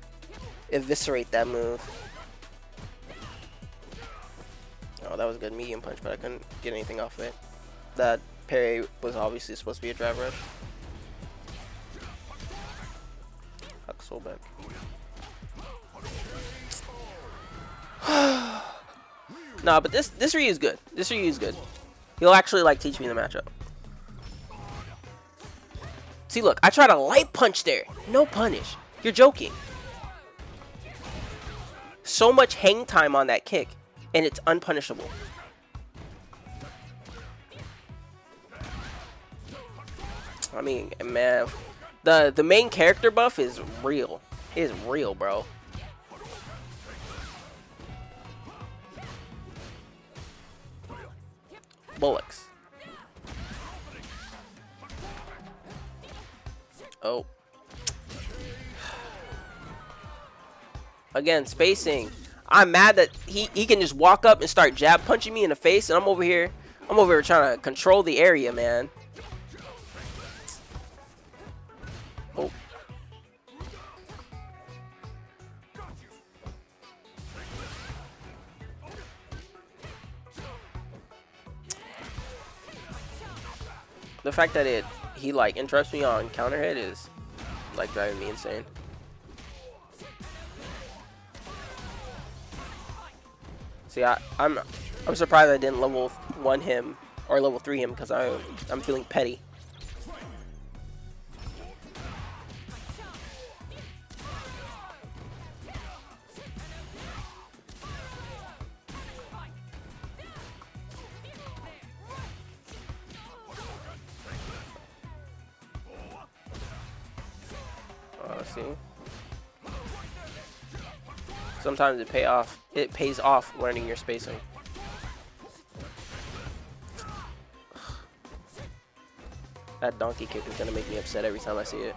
eviscerate that move. Oh, that was a good medium punch, but I couldn't get anything off it. That parry was obviously supposed to be a drive rush. Hucksobek. Nah, but this Ryu is good. This Ryu is good. He'll actually like teach me the matchup. See, look, I tried a light punch there. No punish. You're joking. So much hang time on that kick, and it's unpunishable. I mean, man, the main character buff is real. It is real, bro. Bullocks. Oh. Again, spacing. I'm mad that he can just walk up and start jab punching me in the face, and I'm over here trying to control the area, man. Oh. The fact that he like interrupts me on counter hit is like driving me insane. See, I'm surprised I didn't level 1 him or level 3 him, because I'm feeling petty. See, sometimes it pays off learning your spacing. That donkey kick is gonna make me upset every time I see it.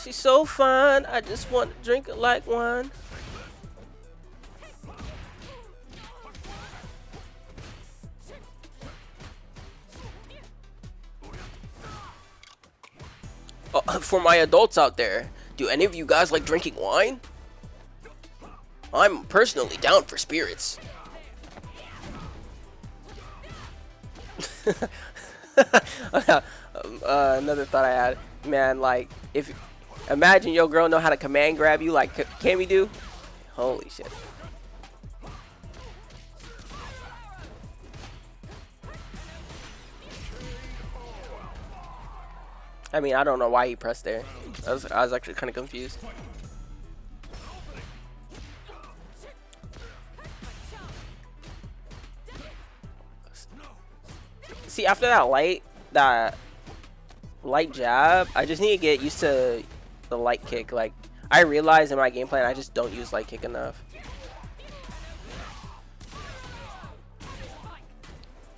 She's so fine, I just want to drink it like wine. For my adults out there, do any of you guys like drinking wine? I'm personally down for spirits. Another thought I had, man, like, if Imagine your girl know how to command grab you like Cammy do. Holy shit. I mean, I don't know why he pressed there. I was actually kind of confused. See, after that light jab, I just need to get used to the light kick. Like, I realize in my game plan I just don't use light kick enough.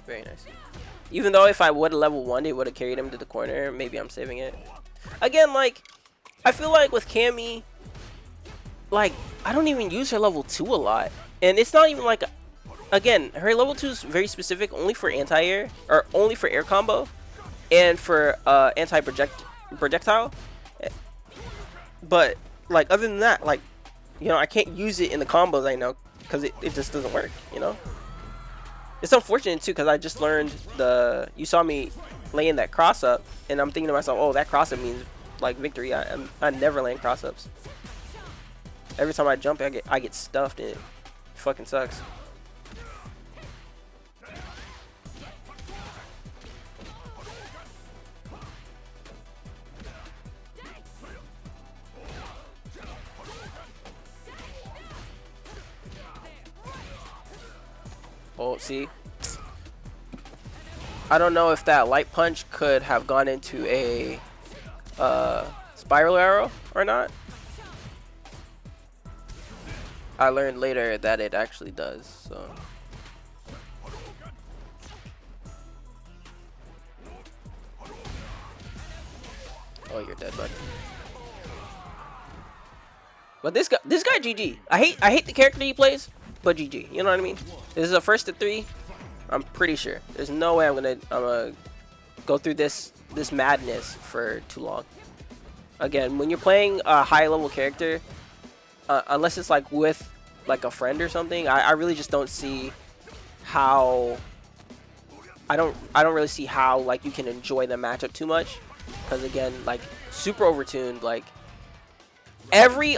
Very nice. Even though if I would have level 1, it would have carried him to the corner. Maybe I'm saving it. Again, like, I feel like with Cammy, like, I don't even use her level 2 a lot. And it's not even like, again, her level 2 is very specific, only for anti-air, or only for air combo, and for anti-projectile. But, like, other than that, like, you know, I can't use it in the combos I know, because it just doesn't work, you know? It's unfortunate too, because I just learned you saw me laying that cross up, and I'm thinking to myself, oh, that cross up means like victory. I never land cross ups. Every time I jump, I get stuffed, and it fucking sucks. Oh, see? I don't know if that light punch could have gone into a spiral arrow or not. I learned later that it actually does, so. Oh, you're dead, bud. But this guy GG. I hate the character he plays, but GG. You know what I mean? This is a first to 3. I'm pretty sure. There's no way I'm gonna go through this madness for too long. Again, when you're playing a high level character, unless it's like with like a friend or something, I really just don't see how. I don't really see how like you can enjoy the matchup too much, because again, like super overtuned. Like every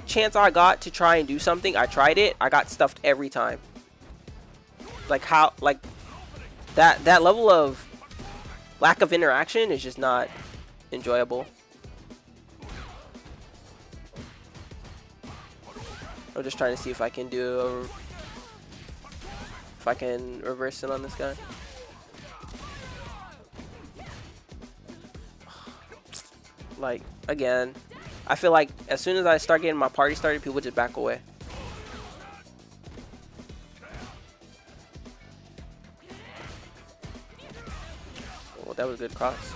chance I got to try and do something, I tried it. I got stuffed every time. Like how, like that level of lack of interaction is just not enjoyable. I'm just trying to see if I can reverse it on this guy. Like again, I feel like as soon as I start getting my party started, people just back away. That was a good cross.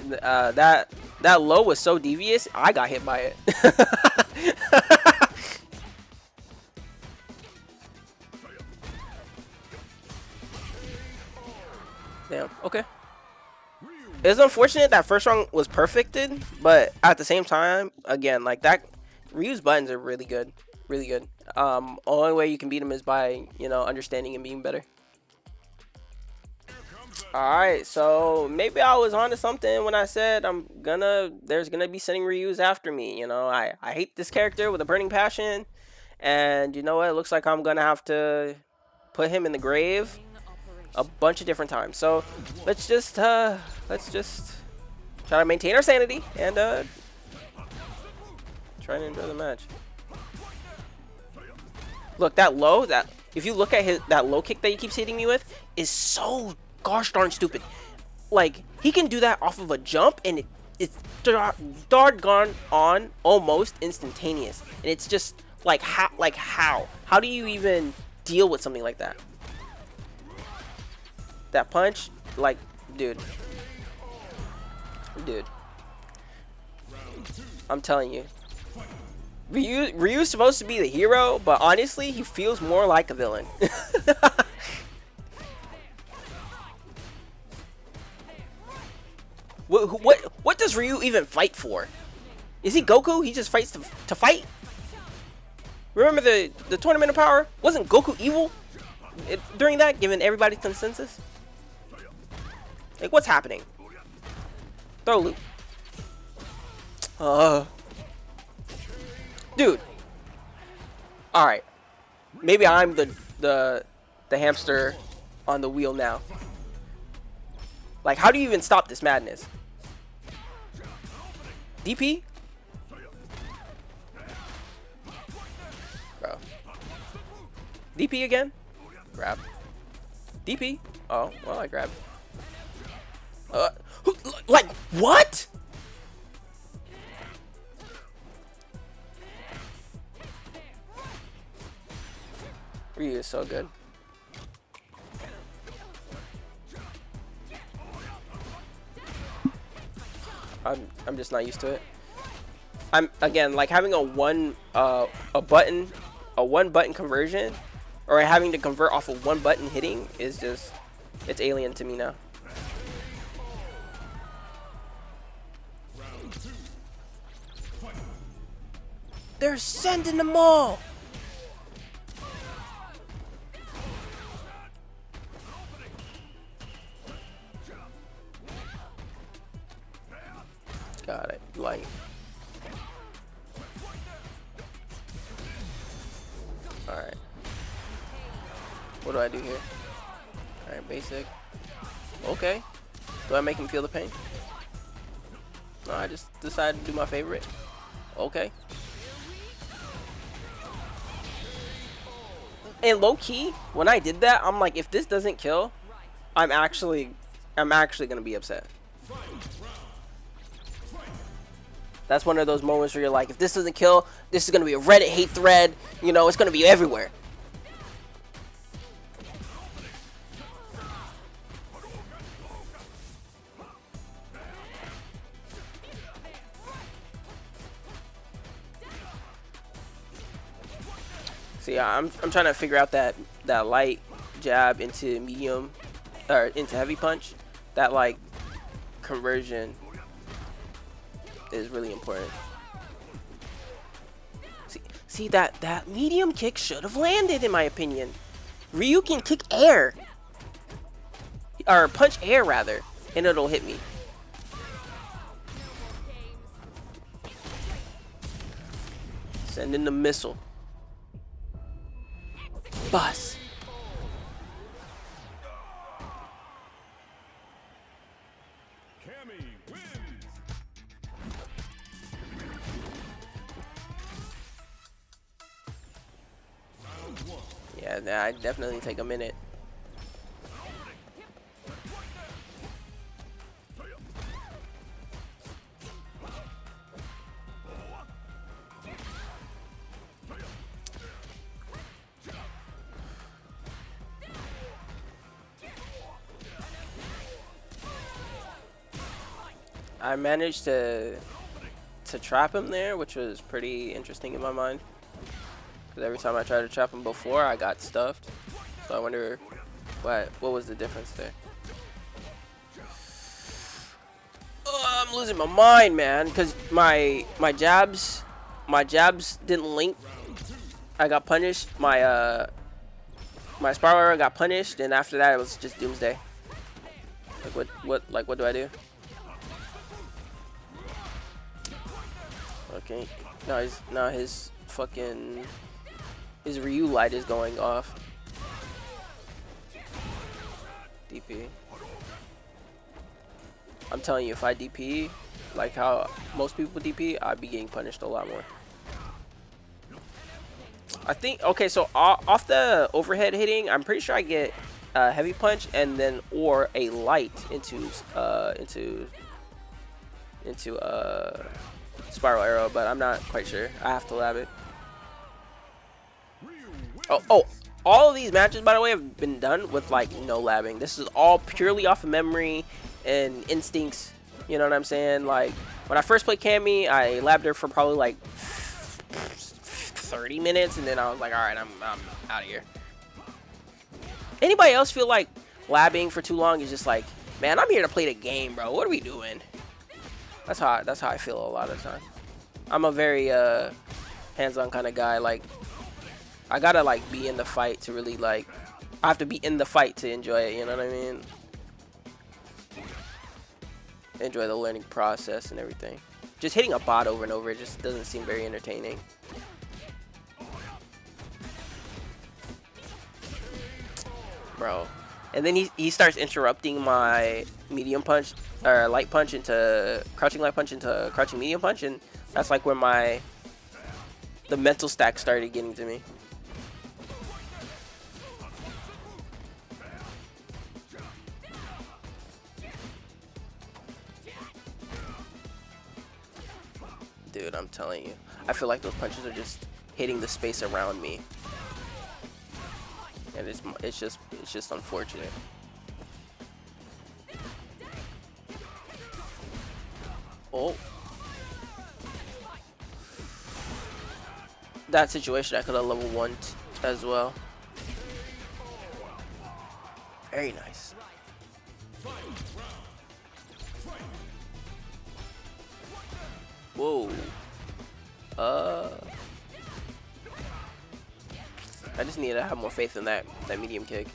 That low was so devious, I got hit by it. Damn. Okay. It's unfortunate that first round was perfected, but at the same time, again, like that, Ryu's buttons are really good, really good. Only way you can beat him is by, you know, understanding and being better. Alright, so maybe I was onto something when I said there's gonna be sending Ryu's after me. You know, I hate this character with a burning passion, and you know what? It looks like I'm gonna have to put him in the grave a bunch of different times. So let's just try to maintain our sanity and try and enjoy the match. Look, that low, if you look at that low kick that he keeps hitting me with, is so gosh darn stupid. Like, he can do that off of a jump, and it's darn on almost instantaneous. And it's just like how do you even deal with something like that? That punch, like, dude, I'm telling you, Ryu's supposed to be the hero, but honestly, he feels more like a villain. What does Ryu even fight for? Is he Goku? He just fights to fight? Remember the Tournament of Power? Wasn't Goku evil during that, given everybody's consensus? Like, what's happening? Throw loop. Uh, dude. All right. Maybe I'm the hamster on the wheel now. Like, how do you even stop this madness? DP? Bro. DP again? Grab. DP? Oh, well, I grabbed. Like, what? Ryu is so good. I'm just not used to it. I'm again like having a one button conversion, or having to convert off of one button hitting is just, it's alien to me now. They're sending them all. Got it. Light. Alright. What do I do here? Alright, basic. Okay. Do I make him feel the pain? No, I just decided to do my favorite. Okay. And low key, when I did that, I'm like, if this doesn't kill, I'm actually gonna be upset. That's one of those moments where you're like, if this doesn't kill, this is gonna be a Reddit hate thread. You know, it's gonna be everywhere. So yeah, I'm trying to figure out that light jab into medium, or into heavy punch. That like conversion is really important. See that medium kick should have landed, in my opinion. Ryu can kick air, or punch air rather, and it'll hit me. Send in the missile. Bus. Yeah, I definitely take a minute. I managed to trap him there, which was pretty interesting in my mind. Because every time I tried to trap him before, I got stuffed. So I wonder what was the difference there. Oh, I'm losing my mind, man. Because my jabs didn't link. I got punished. My spiral arrow got punished, and after that it was just doomsday. Like what do I do? Okay, now his fucking Ryu light is going off. DP. I'm telling you, if I DP like how most people DP, I'd be getting punished a lot more. I think, okay, so off the overhead hitting, I'm pretty sure I get a heavy punch and then or a light into spiral arrow, but I'm not quite sure. I have to lab it. Oh, all of these matches, by the way, have been done with like no labbing. This is all purely off of memory and instincts. You know what I'm saying? Like when I first played Cammy, I labbed her for probably like 30 minutes, and then I was like, all right, I'm out of here. Anybody else feel like labbing for too long is just like, man, I'm here to play the game, bro. What are we doing? That's how I feel a lot of the time. I'm a very hands-on kind of guy. Like, I gotta like be in the fight to really like. I have to be in the fight to enjoy it. You know what I mean? Enjoy the learning process and everything. just hitting a bot over and over just doesn't seem very entertaining. Bro. And then he starts interrupting my medium punch or light punch into crouching light punch into crouching medium punch, and that's like where the mental stack started getting to me. Dude, I'm telling you, I feel like those punches are just hitting the space around me, and it's just unfortunate. Oh, that situation I could have level 1 as well. Very nice. Whoa. I just need to have more faith in that medium kick.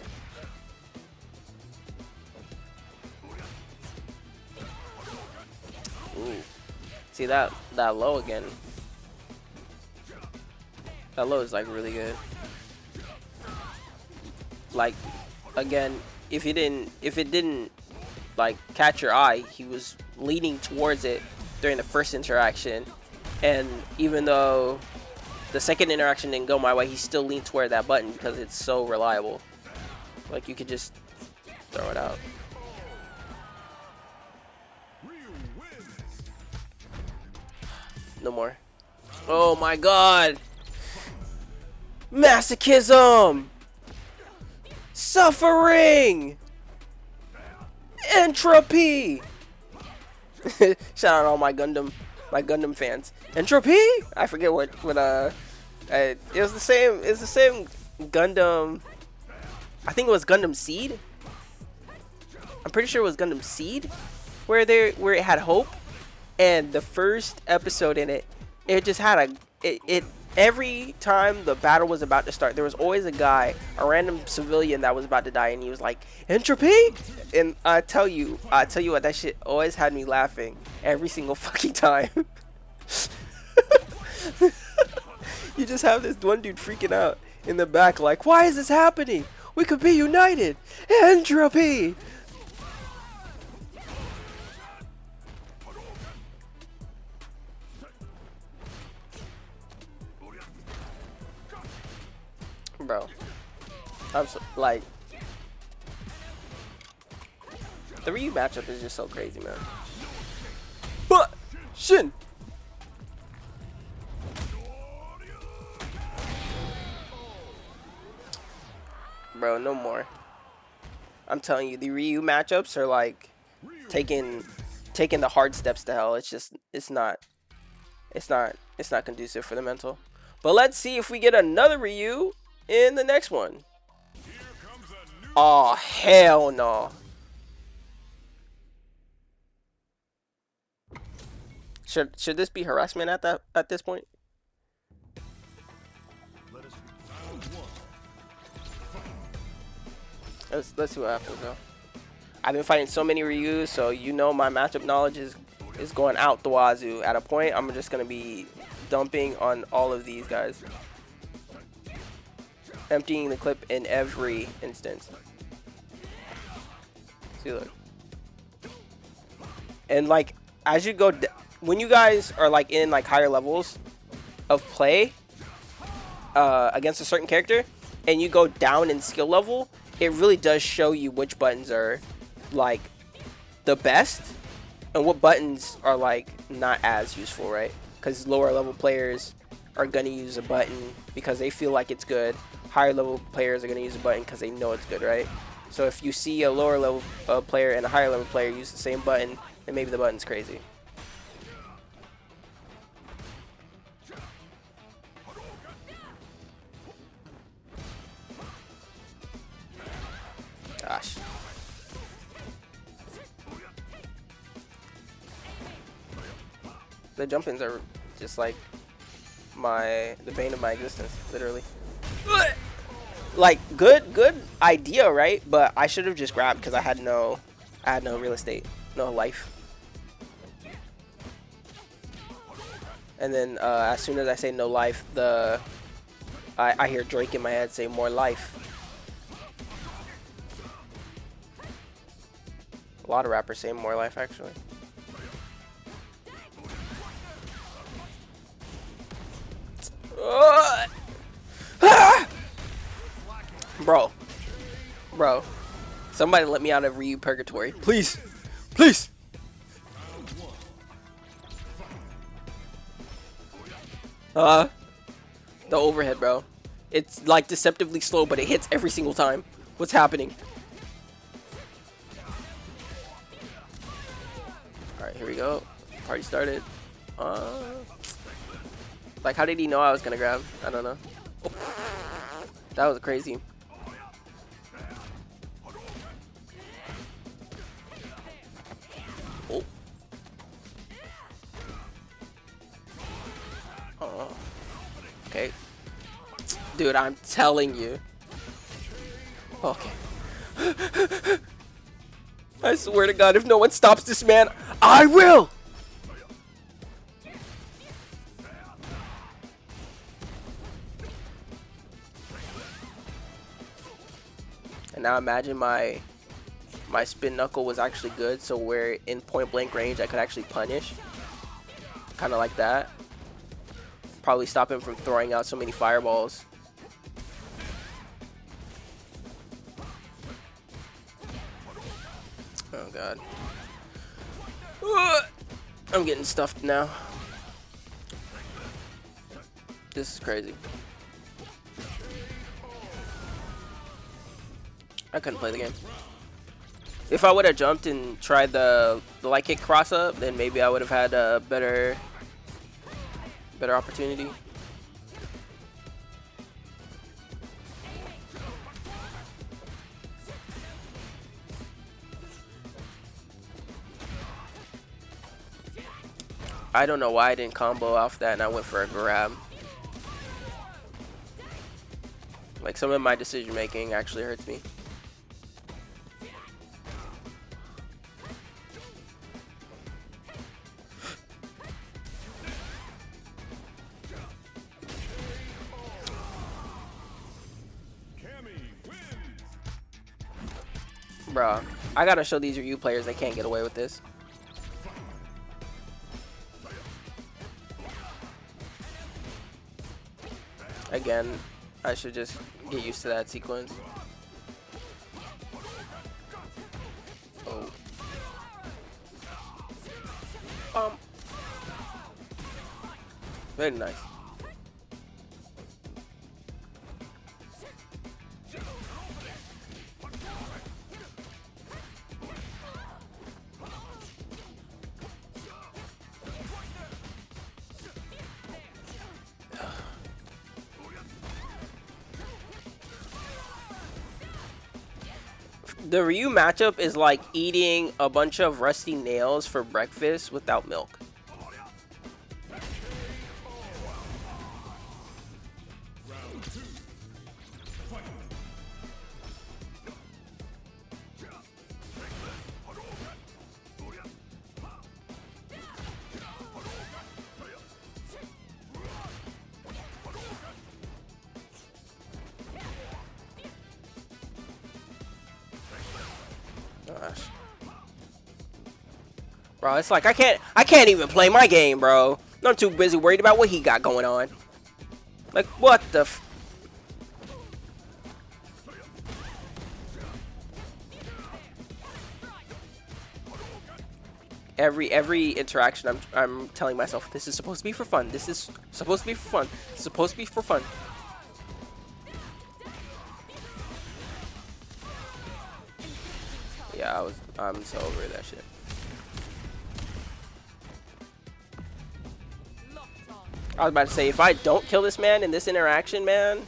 Ooh. See that low again. That low is like really good. Like again, if it didn't like catch your eye, he was leaning towards it during the first interaction, and even though the second interaction didn't go my way, he still leaned toward that button because it's so reliable. Like you could just throw it out. No more. Oh my god! Masochism! Suffering! Entropy! Shout out all my Gundam fans. Entropy? I forget what it was the same Gundam. I think it was Gundam Seed. I'm pretty sure it was Gundam Seed where it had hope, and the first episode in it just had every time the battle was about to start, there was always a random civilian that was about to die, and he was like, entropy? And I tell you what, that shit always had me laughing every single fucking time. You just have this one dude freaking out in the back like, why is this happening? We could be united. Entropy! Bro, I'm so, like, the Ryu matchup is just so crazy, man. But Shin. Bro, no more. I'm telling you, the Ryu matchups are like taking the hard steps to hell. It's not conducive for the mental. But let's see if we get another Ryu in the next one. Oh hell no. Should this be harassment at this point? Let's see what happens though. I've been fighting so many Ryus, so you know my matchup knowledge is going out the wazoo. At a point, I'm just gonna be dumping on all of these guys, emptying the clip in every instance. See, look, and like as you go, when you guys are like in like higher levels of play against a certain character, and you go down in skill level, it really does show you which buttons are like the best and what buttons are like not as useful, right? Because lower level players are gonna use a button because they feel like it's good. Higher level players are gonna use a button because they know it's good, right? So if you see a lower level player and a higher level player use the same button, then maybe the button's crazy. Gosh. The jump-ins are just like the bane of my existence, literally. Like good idea, right? But I should have just grabbed because I had no real estate, no life. And then as soon as I say no life, I hear Drake in my head say more life. A lot of rappers say more life, actually. Ah! Bro. Somebody let me out of Ryu Purgatory. Please. Please. The overhead, bro. It's like deceptively slow, but it hits every single time. What's happening? Alright, here we go. Party started. Like, how did he know I was gonna grab? I don't know. Oh. That was crazy. Oh. Oh. Okay. Dude, I'm telling you. Okay. I swear to God, if no one stops this man, I will! And now imagine my spin knuckle was actually good, so where in point blank range I could actually punish. Kind of like that. Probably stop him from throwing out so many fireballs. Oh God. I'm getting stuffed now. This is crazy. I couldn't play the game. If I would have jumped and tried the light kick cross up, then maybe I would have had a better opportunity. I don't know why I didn't combo off that and I went for a grab. Like, some of my decision making actually hurts me. Bro, I gotta show these Ryu players they can't get away with this. Again, I should just get used to that sequence. Oh. Very nice. The Ryu matchup is like eating a bunch of rusty nails for breakfast without milk. Gosh. Bro, it's like I can't even play my game, bro. I'm too busy worried about what he got going on. Like, what the f— Every interaction I'm telling myself this is supposed to be for fun. This is supposed to be for fun. It's supposed to be for fun. Yeah, I'm so over that shit. I was about to say, if I don't kill this man in this interaction, man,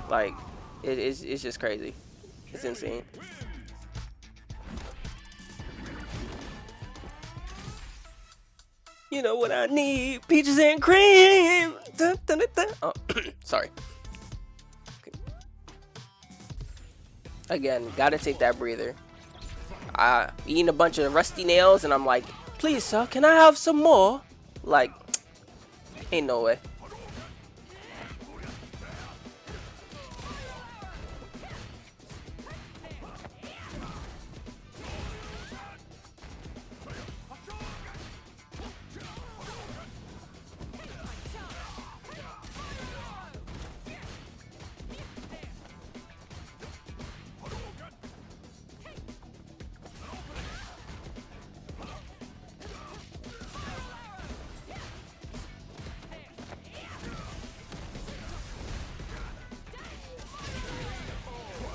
like, it's just crazy. It's insane. You know what I need? Peaches and cream. Dun, dun, dun, dun. Oh, sorry. Okay. Again, gotta take that breather. Eating a bunch of rusty nails, and I'm like, please, sir, can I have some more? Like, Ain't no way.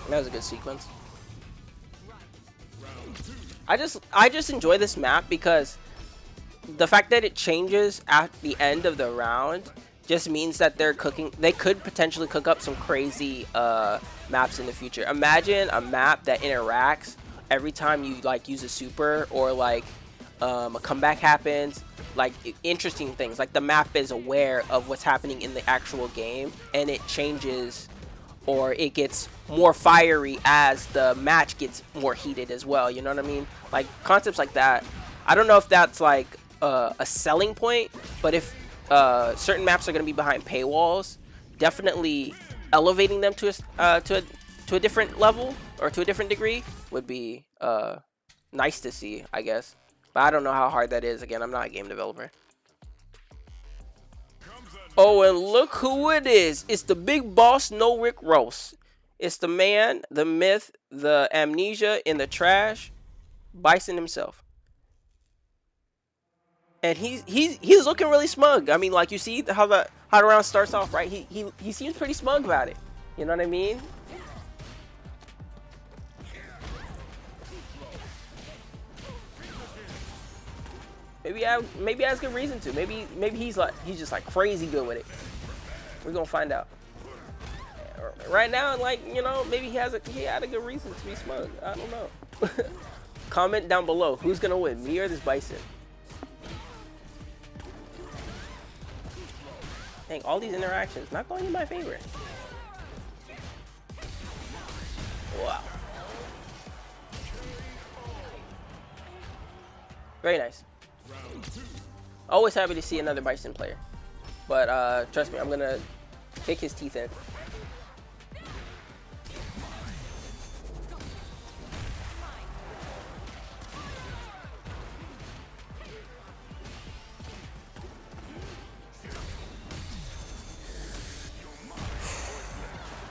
That was a good sequence. I just enjoy this map because the fact that it changes at the end of the round just means that they could potentially cook up some crazy maps in the future. Imagine a map that interacts every time you like use a super, or like a comeback happens, like interesting things. Like the map is aware of what's happening in the actual game and it changes, or it gets more fiery as the match gets more heated as well. You know what I mean? Like concepts like that. I don't know if that's like a selling point, but if certain maps are going to be behind paywalls, definitely elevating them to a different level or to a different degree would be nice to see, I guess. But I don't know how hard that is. Again, I'm not a game developer. Oh, and look who it is. It's the big boss, no Rick Ross. It's the man, the myth, the amnesia in the trash, Bison himself. And he's looking really smug. I mean, like, you see how the round starts off, right? He seems pretty smug about it. You know what I mean? Maybe he has good reason to. Maybe he's just like crazy good with it. We're gonna find out. Right now, like, you know, maybe he had a good reason to be smug. I don't know. Comment down below. Who's gonna win, me or this Bison? Dang, all these interactions not going in my favor. Wow. Very nice. Always happy to see another Bison player, but trust me, I'm gonna kick his teeth in.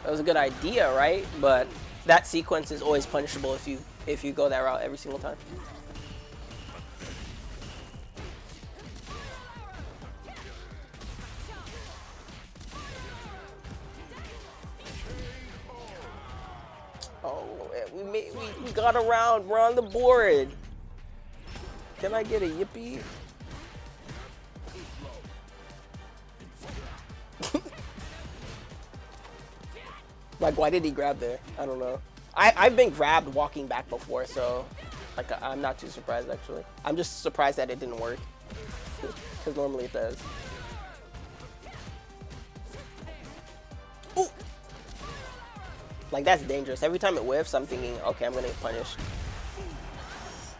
That was a good idea, right? But that sequence is always punishable if you go that route every single time. We got around. We're on the board. Can I get a yippee? Like, why did he grab there? I don't know. I've been grabbed walking back before, so like I'm not too surprised actually. I'm just surprised that it didn't work, because normally it does. Ooh. Like, that's dangerous. Every time it whiffs, I'm thinking, okay, I'm gonna get punished.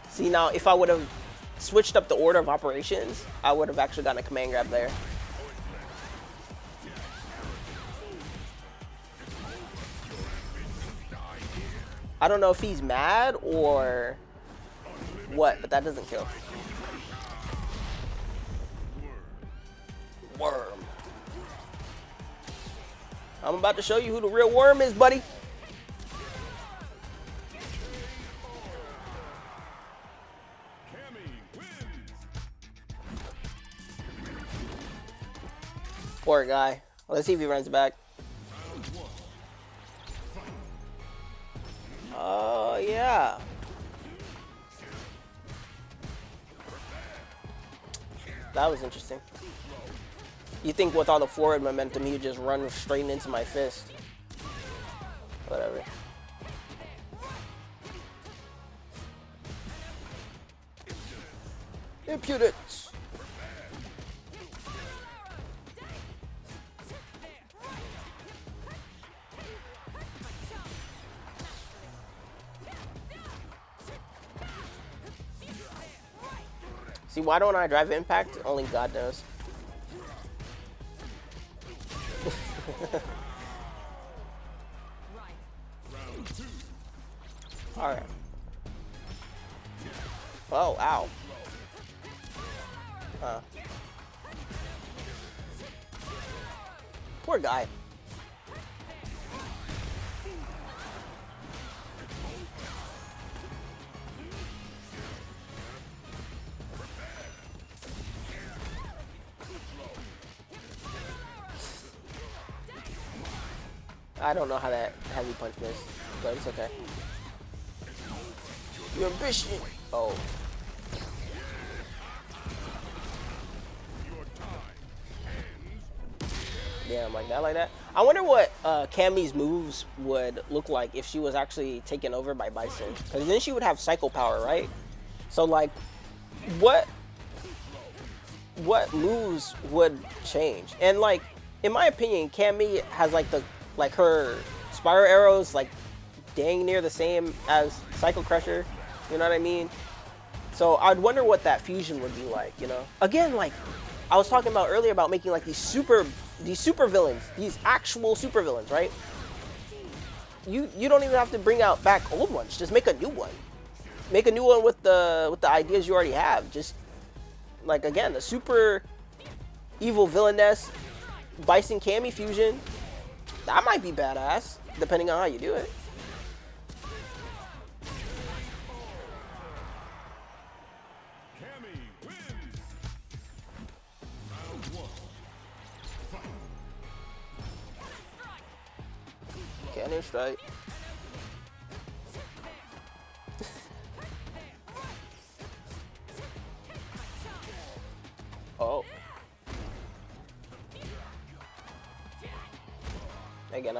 See, now if I would have switched up the order of operations, I would have actually gotten a command grab there. I don't know if he's mad or what, but that doesn't kill. Worm. I'm about to show you who the real worm is, buddy. Poor guy. Let's see if he runs back. Oh, yeah. That was interesting. You think with all the forward momentum, he'd just run straight into my fist. Whatever. Impudence. See, why don't I drive impact? Only God knows. Alright. Oh, ow. Poor guy. I don't know how that heavy punch missed, but it's okay. Your ambition. Oh. Damn, like that. I wonder what Cammy's moves would look like if she was actually taken over by Bison. Because then she would have Psycho Power, right? So, like, what moves would change? And, like, in my opinion, Cammy has, like, her Spiral Arrows, like, dang near the same as Psycho Crusher. You know what I mean? So, I'd wonder what that fusion would be like, you know? Again, like, I was talking about earlier about making, like, these super villains, these actual super villains, right? You don't even have to bring out back old ones. Just make a new one. Make a new one with the ideas you already have. Just like, again, a super evil villainess Bison Cammy fusion. That might be badass, depending on how you do it. Cannon strike. Oh. Again,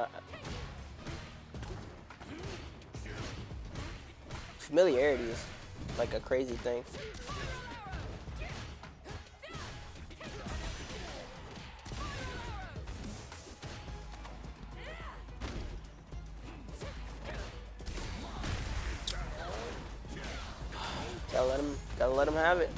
familiarity is like a crazy thing. Gotta let him have it.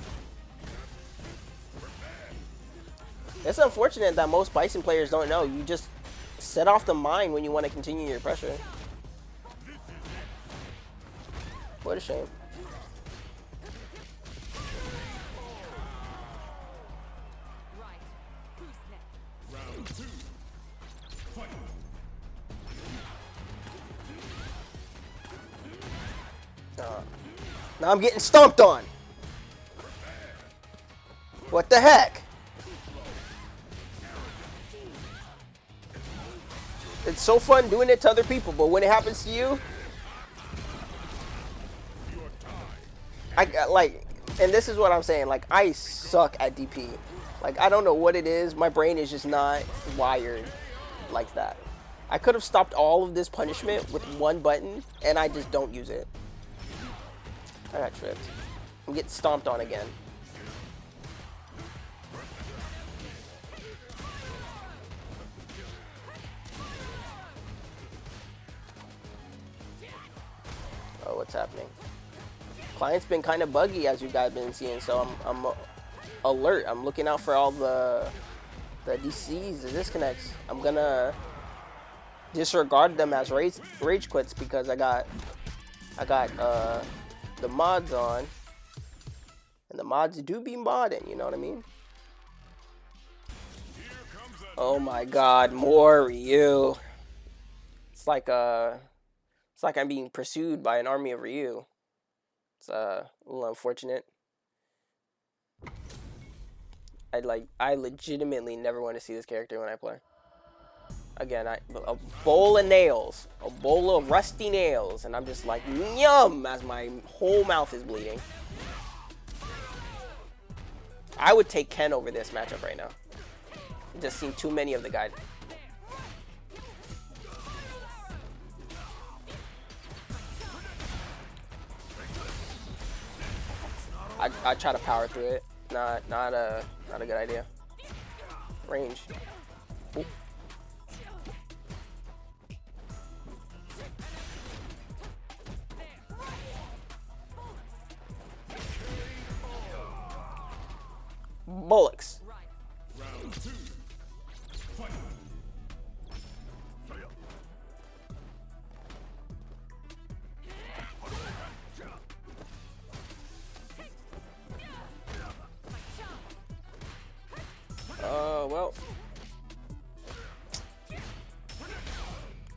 It's unfortunate that most Bison players don't know. You just set off the mine when you want to continue your pressure. What a shame. Now I'm getting stomped on. What the heck? It's so fun doing it to other people, but when it happens to you, and this is what I'm saying, like, I suck at DP. Like, I don't know what it is. My brain is just not wired like that. I could have stopped all of this punishment with one button, and I just don't use it. I got tripped. I'm getting stomped on again. Oh, what's happening? Client's been kind of buggy, as you guys been seeing, so I'm alert. I'm looking out for all the DCs, the disconnects. I'm gonna disregard them as rage quits because I got the mods on, and the mods do be modding, you know what I mean? Oh my god, more Ryu. It's like I'm being pursued by an army of Ryu. It's a little unfortunate. I legitimately never want to see this character when I play. Again, a bowl of nails, a bowl of rusty nails, and I'm just like, yum, as my whole mouth is bleeding. I would take Ken over this matchup right now. I've just seen too many of the guys. I try to power through it. Not a good idea. Range. Ooh. Bullocks.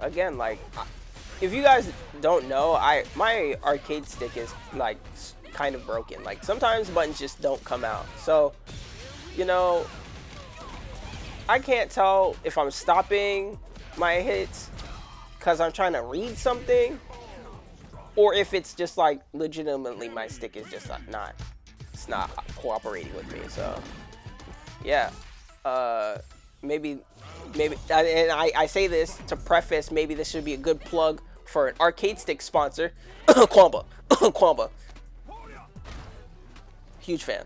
again, like, if you guys don't know, my arcade stick is like kind of broken. Like sometimes buttons just don't come out. So, you know, I can't tell if I'm stopping my hits because I'm trying to read something, or if it's just like legitimately my stick is just not it's not cooperating with me. So yeah, maybe, and I say this to preface, maybe this should be a good plug for an arcade stick sponsor. Kwamba. Kwamba, huge fan.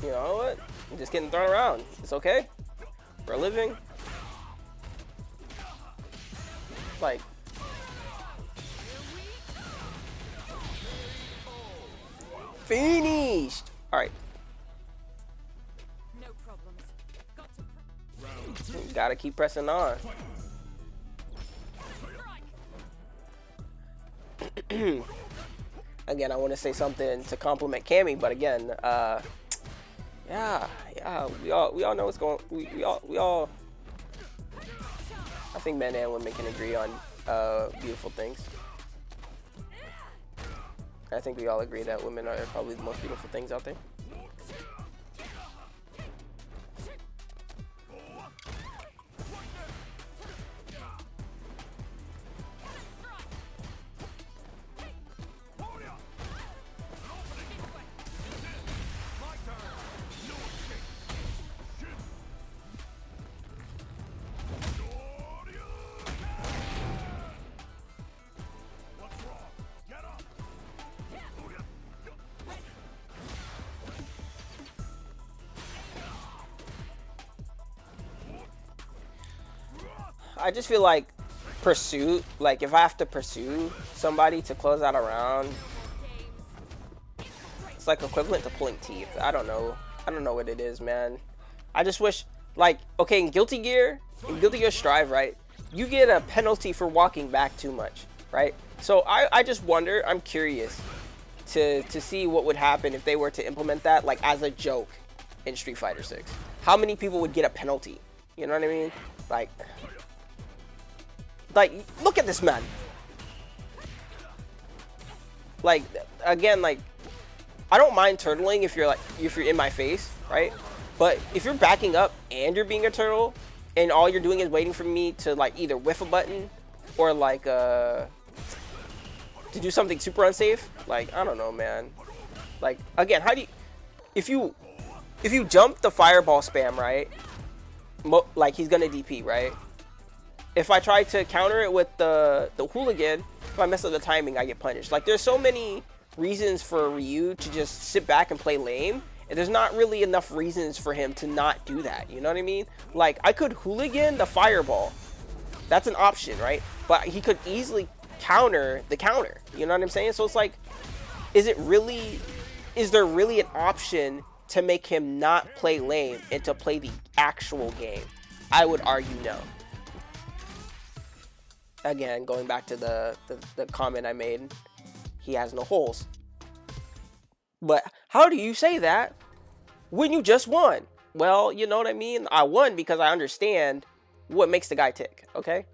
You know what? I'm just getting thrown around. It's okay. For a living. Like, finished. All right. No problems. Gotta keep pressing on. Again, I want to say something to compliment Cammy, but again, yeah, we all know what's going. We all. I think men and women can agree on beautiful things. I think we all agree that women are probably the most beautiful things out there. I just feel like pursuit, like if I have to pursue somebody to close out a round, it's like equivalent to pulling teeth. I don't know what it is, man. I just wish, like, okay, in Guilty Gear Strive, right, you get a penalty for walking back too much, right? So I just wonder, I'm curious to see what would happen if they were to implement that, like, as a joke in Street Fighter 6. How many people would get a penalty? You know what I mean? Like, look at this man. Like, again, like, I don't mind turtling if you're in my face, right? But if you're backing up and you're being a turtle, and all you're doing is waiting for me to, like, either whiff a button or, like, to do something super unsafe, like, I don't know, man. Like, again, how do you, if you jump the fireball spam, right? Like, he's gonna DP, right? If I try to counter it with the hooligan, if I mess up the timing, I get punished. Like, there's so many reasons for Ryu to just sit back and play lame, and there's not really enough reasons for him to not do that. You know what I mean? Like, I could hooligan the fireball. That's an option, right? But he could easily counter the counter. You know what I'm saying? So it's like, is there really an option to make him not play lame and to play the actual game? I would argue no. Again, going back to the comment I made, he has no holes. But how do you say that when you just won? Well, you know what I mean? I won because I understand what makes the guy tick, okay?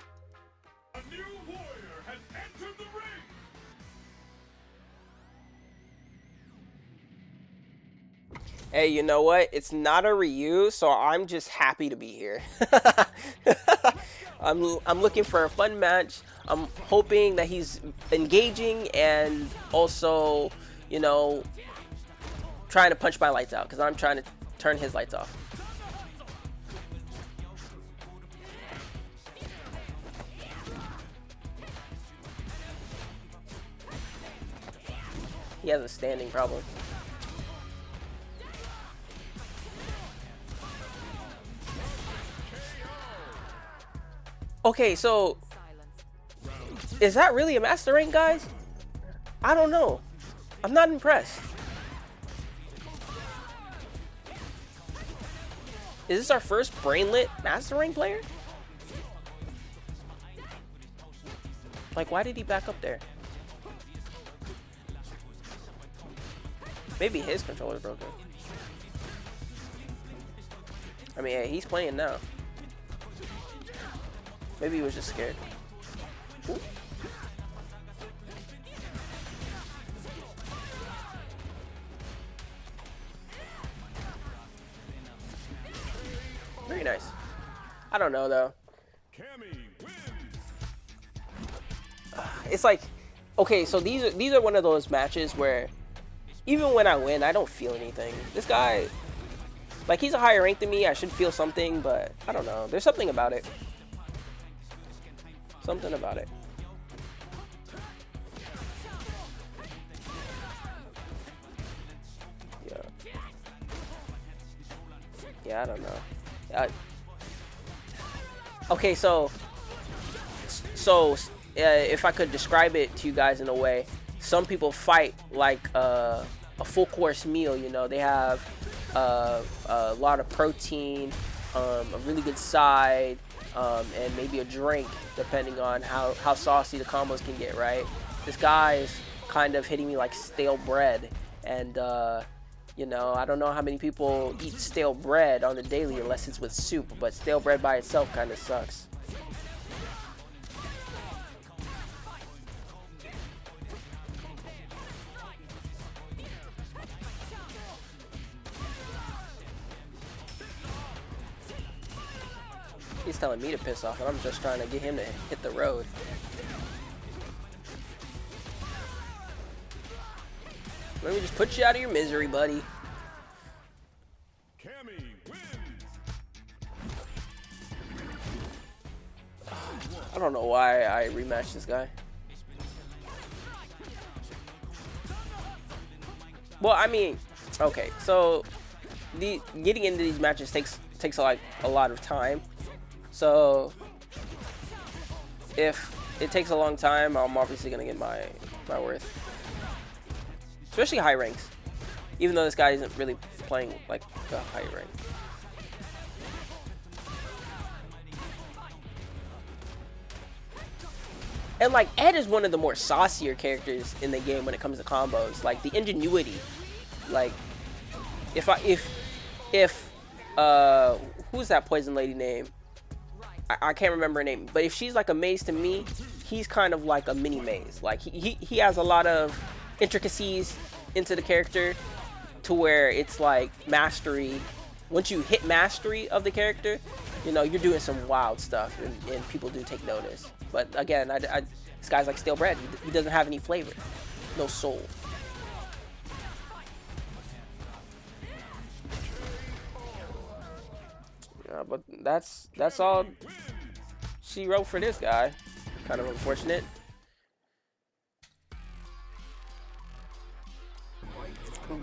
A new warrior has entered the ring. Hey, you know what? It's not a Ryu, so I'm just happy to be here. I'm looking for a fun match. I'm hoping that he's engaging and also, you know, trying to punch my lights out, because I'm trying to turn his lights off. He has a standing problem. Okay, so is that really a master rank, guys? I don't know. I'm not impressed. Is this our first brainlit master rank player? Like, why did he back up there? Maybe his controller's broken. I mean, hey, he's playing now. Maybe he was just scared. Ooh. Very nice. I don't know though. It's like, okay, so these are one of those matches where even when I win, I don't feel anything. This guy, like, he's a higher rank than me. I should feel something, but I don't know. There's something about it. Something about it. Yeah. Yeah, I don't know. Okay, so if I could describe it to you guys in a way, some people fight like a full course meal. You know, they have a lot of protein, a really good side, and maybe a drink, depending on how saucy the combos can get. Right? This guy is kind of hitting me like stale bread, and you know, I don't know how many people eat stale bread on the daily unless it's with soup, but stale bread by itself kind of sucks. He's telling me to piss off, and I'm just trying to get him to hit the road. Let me just put you out of your misery, buddy. I don't know why I rematched this guy. Well, I mean, okay, so getting into these matches takes like a lot of time. So if it takes a long time, I'm obviously gonna get my worth. Especially high ranks. Even though this guy isn't really playing like a high rank. And like, Ed is one of the more saucier characters in the game when it comes to combos. Like the ingenuity. Like if who's that poison lady name? I can't remember her name, but if she's like a maze to me, he's kind of like a mini maze. Like he has a lot of intricacies into the character to where it's like mastery. Once you hit mastery of the character, you know, you're doing some wild stuff, and people do take notice. But again, this guy's like stale bread. He doesn't have any flavor, no soul. Yeah, but that's all she wrote for this guy. Kind of unfortunate.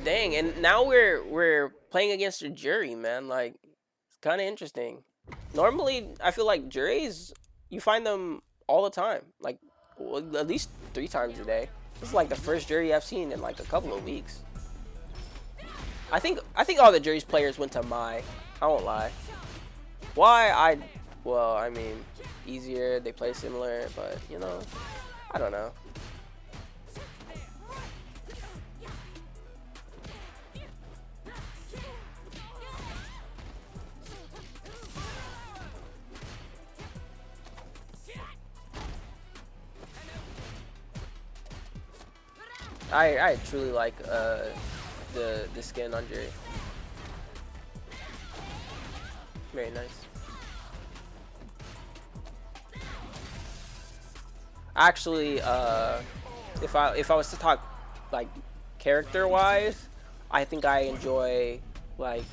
Dang, and now we're playing against a jury, man. Like, it's kind of interesting. Normally, I feel like juries, you find them all the time, like, well, at least 3 times a day. This is like the first jury I've seen in like a couple of weeks. I think all the jury's players went to Mai. I won't lie. Why? Well, I mean, easier, they play similar, but you know, I don't know. I truly like the skin on Jerry. Very nice. Actually, if I was to talk like character wise, I think I enjoy like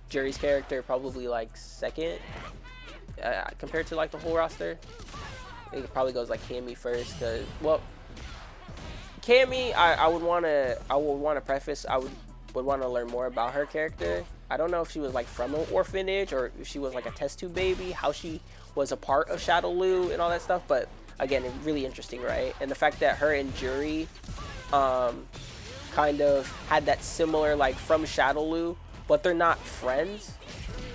Jerry's character probably like second compared to like the whole roster. It probably goes like Cammy first, cause well, Cammy I would wanna preface, I would would want to learn more about her character. I don't know if she was like from an orphanage or if she was like a test tube baby, how she was a part of Shadowloo and all that stuff. But again, it's really interesting, right? And the fact that her and Jury kind of had that similar, like, from Shadowloo, but they're not friends,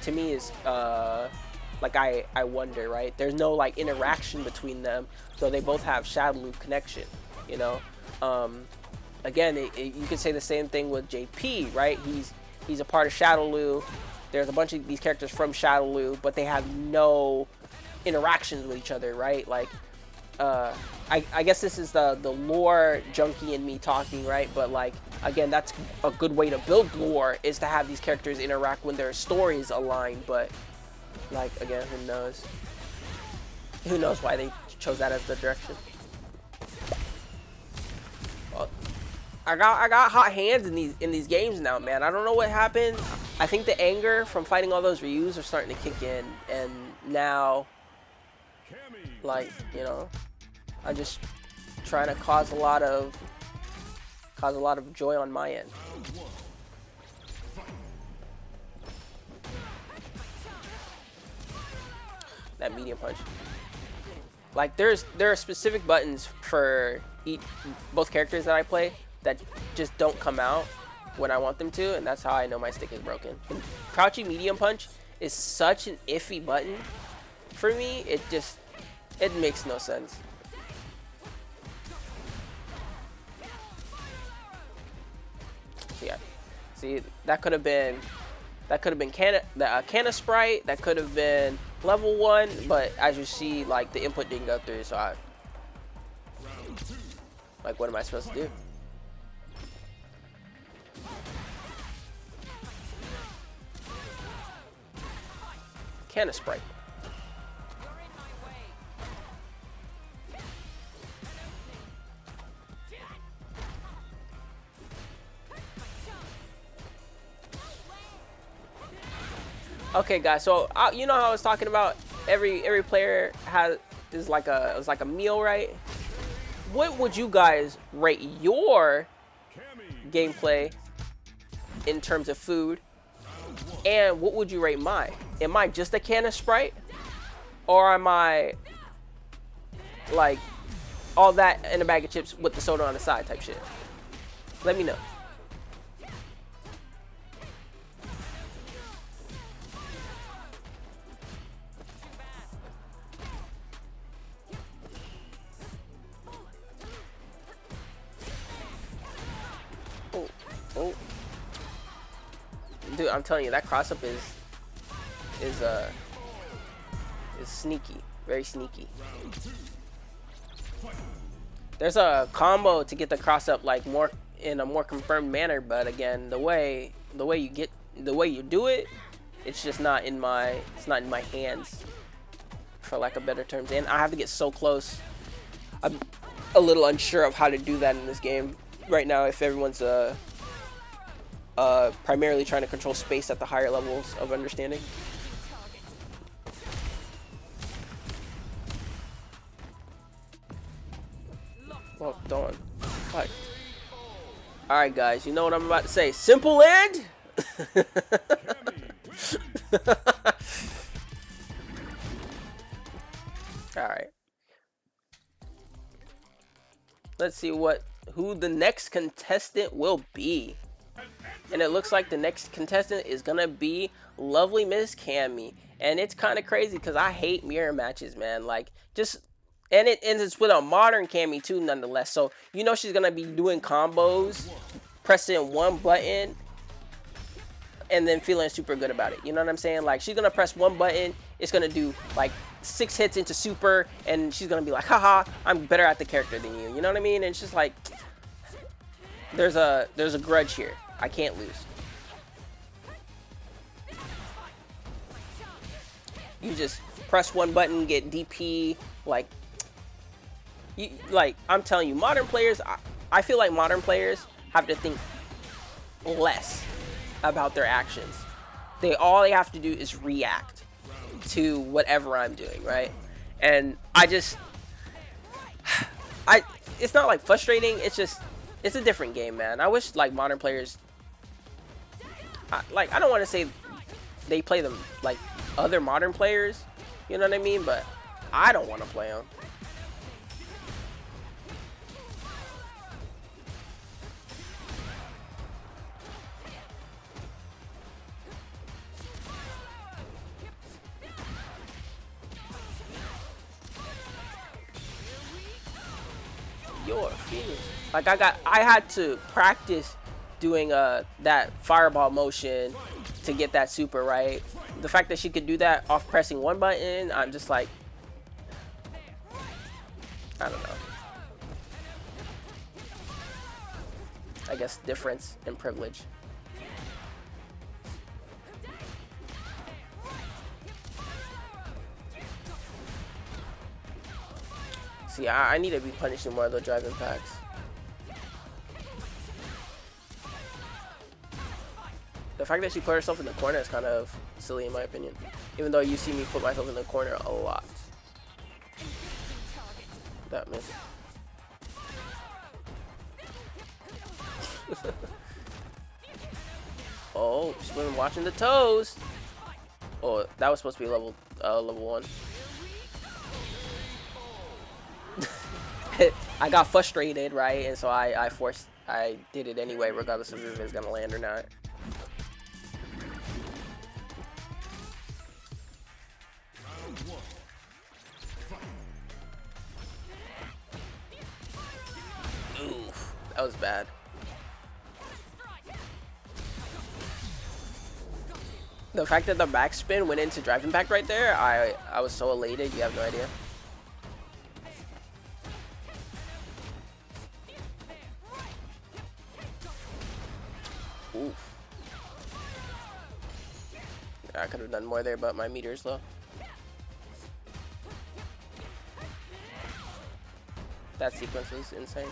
to me is like, I wonder, right? There's no like interaction between them, so they both have Shadowloo connection, you know. Again, you could say the same thing with JP, right? He's a part of Shadowloo. There's a bunch of these characters from Shadowloo, but they have no interactions with each other, right? Like, I guess this is the lore junkie in me talking, right? But like, again, that's a good way to build lore, is to have these characters interact when their stories align. But like, again, who knows? Who knows why they chose that as the direction? Well, I got hot hands in these games now, man. I don't know what happened. I think the anger from fighting all those Ryus are starting to kick in, and now, like, you know, I'm just trying to cause a lot of joy on my end. That medium punch. Like, there are specific buttons for both characters that I play that just don't come out when I want them to, and that's how I know my stick is broken. And crouching medium punch is such an iffy button for me. It makes no sense. Yeah, see, that could have been Canna Sprite. That could have been level 1, but as you see, like, the input didn't go through, so like, what am I supposed to do? Canna Sprite. Okay, guys. So you know how I was talking about every player is like a meal, right? What would you guys rate your gameplay in terms of food? And what would you rate mine? Am I just a can of Sprite, or am I like all that in a bag of chips with the soda on the side type shit? Let me know. Oh, dude, I'm telling you, that cross up is sneaky, very sneaky. There's a combo to get the cross up, like, more in a more confirmed manner, but again, the way you do it, it's just not in my hands, for lack of better terms. And I have to get so close. I'm a little unsure of how to do that in this game right now, if everyone's primarily trying to control space at the higher levels of understanding. Well, don't. Fuck. Alright, guys, you know what I'm about to say. Simple end? Alright. Let's see who the next contestant will be. And it looks like the next contestant is gonna be lovely Miss Cammy. And it's kind of crazy because I hate mirror matches, man. Like, and it's with a modern Cammy too, nonetheless. So you know she's gonna be doing combos, pressing one button, and then feeling super good about it. You know what I'm saying? Like, she's gonna press one button, it's gonna do like 6 hits into super, and she's gonna be like, haha, I'm better at the character than you. You know what I mean? And it's just like, there's a grudge here. I can't lose. You just press one button, get DP, like I'm telling you, modern players, I feel like modern players have to think less about their actions. All they have to do is react to whatever I'm doing, right? And it's not like frustrating, it's a different game, man. I wish like modern players I don't want to say they play them like other modern players, you know what I mean? But I don't want to play them. Your feelings. Like I had to practice doing that fireball motion to get that super right. The fact that she could do that off pressing one button, I'm just like, I don't know. I guess difference in privilege. See, I need to be punishing more of the driving packs. The fact that she put herself in the corner is kind of silly in my opinion. Even though you see me put myself in the corner a lot. That missed. Oh, she's been watching the toes. Oh, that was supposed to be level 1. I got frustrated, right? And so I did it anyway, regardless of if it's gonna land or not. Oof, that was bad. The fact that the backspin went into driving back right there, I was so elated, you have no idea. Oof. I could have done more there, but my meter is low. That sequence was insane.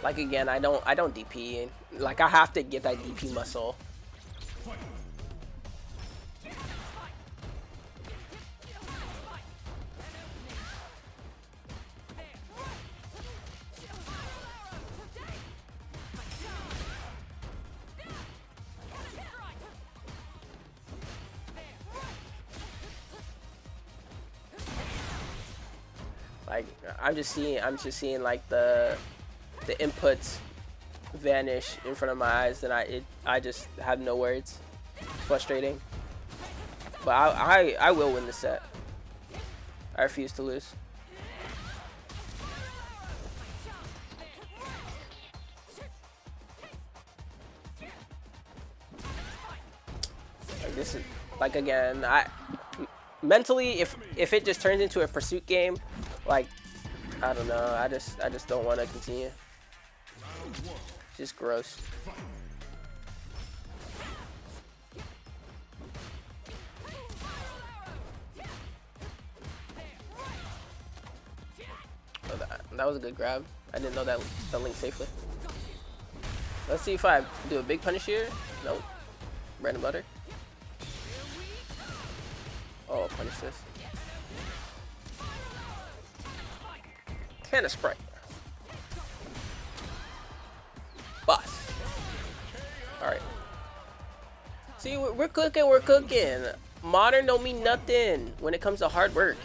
Like again, I don't DP. Like I have to get that DP muscle. Like I'm just seeing like the inputs vanish in front of my eyes, and I just have no words. It's frustrating. But I will win the set. I refuse to lose. Like this is like again, mentally if it just turns into a pursuit game, like I don't know, I just don't want to continue. Just gross. Oh, that was a good grab. I didn't know that linked safely. Let's see if I do a big punish here. Nope. Bread and butter. Oh, punish this. Can of Sprite. Boss. Alright. See, we're cooking, we're cooking. Modern don't mean nothing when it comes to hard work.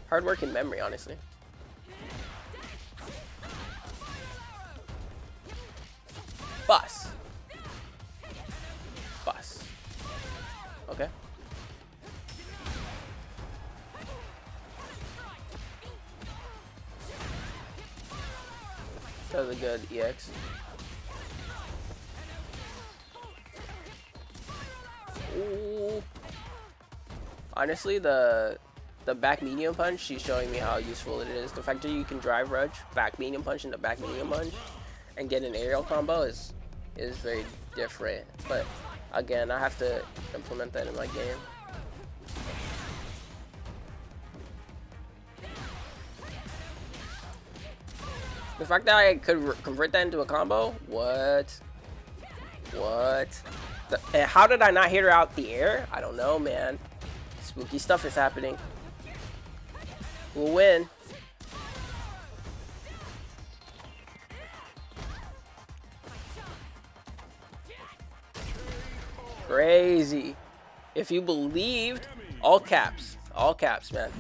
Hard work and memory, honestly. Boss. Boss. Okay. That was a good EX. Ooh. Honestly, the back medium punch, she's showing me how useful it is. The fact that you can drive rush, back medium punch into back medium punch, and get an aerial combo is very different. But again, I have to implement that in my game. The fact that I could convert that into a combo, what? What? And how did I not hit her out the air? I don't know, man. Spooky stuff is happening. We'll win. Crazy. If you believed, all caps, man.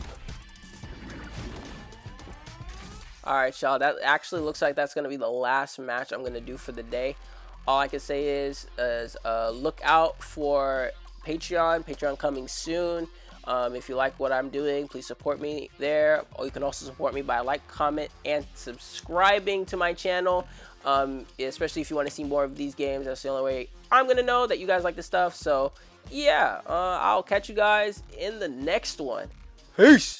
All right, y'all. That actually looks like that's gonna be the last match I'm gonna do for the day. All I can say is look out for Patreon coming soon. If you like what I'm doing, please support me there. Or you can also support me by like, comment, and subscribing to my channel. Especially if you want to see more of these games. That's the only way I'm gonna know that you guys like this stuff. So yeah, I'll catch you guys in the next one. Peace.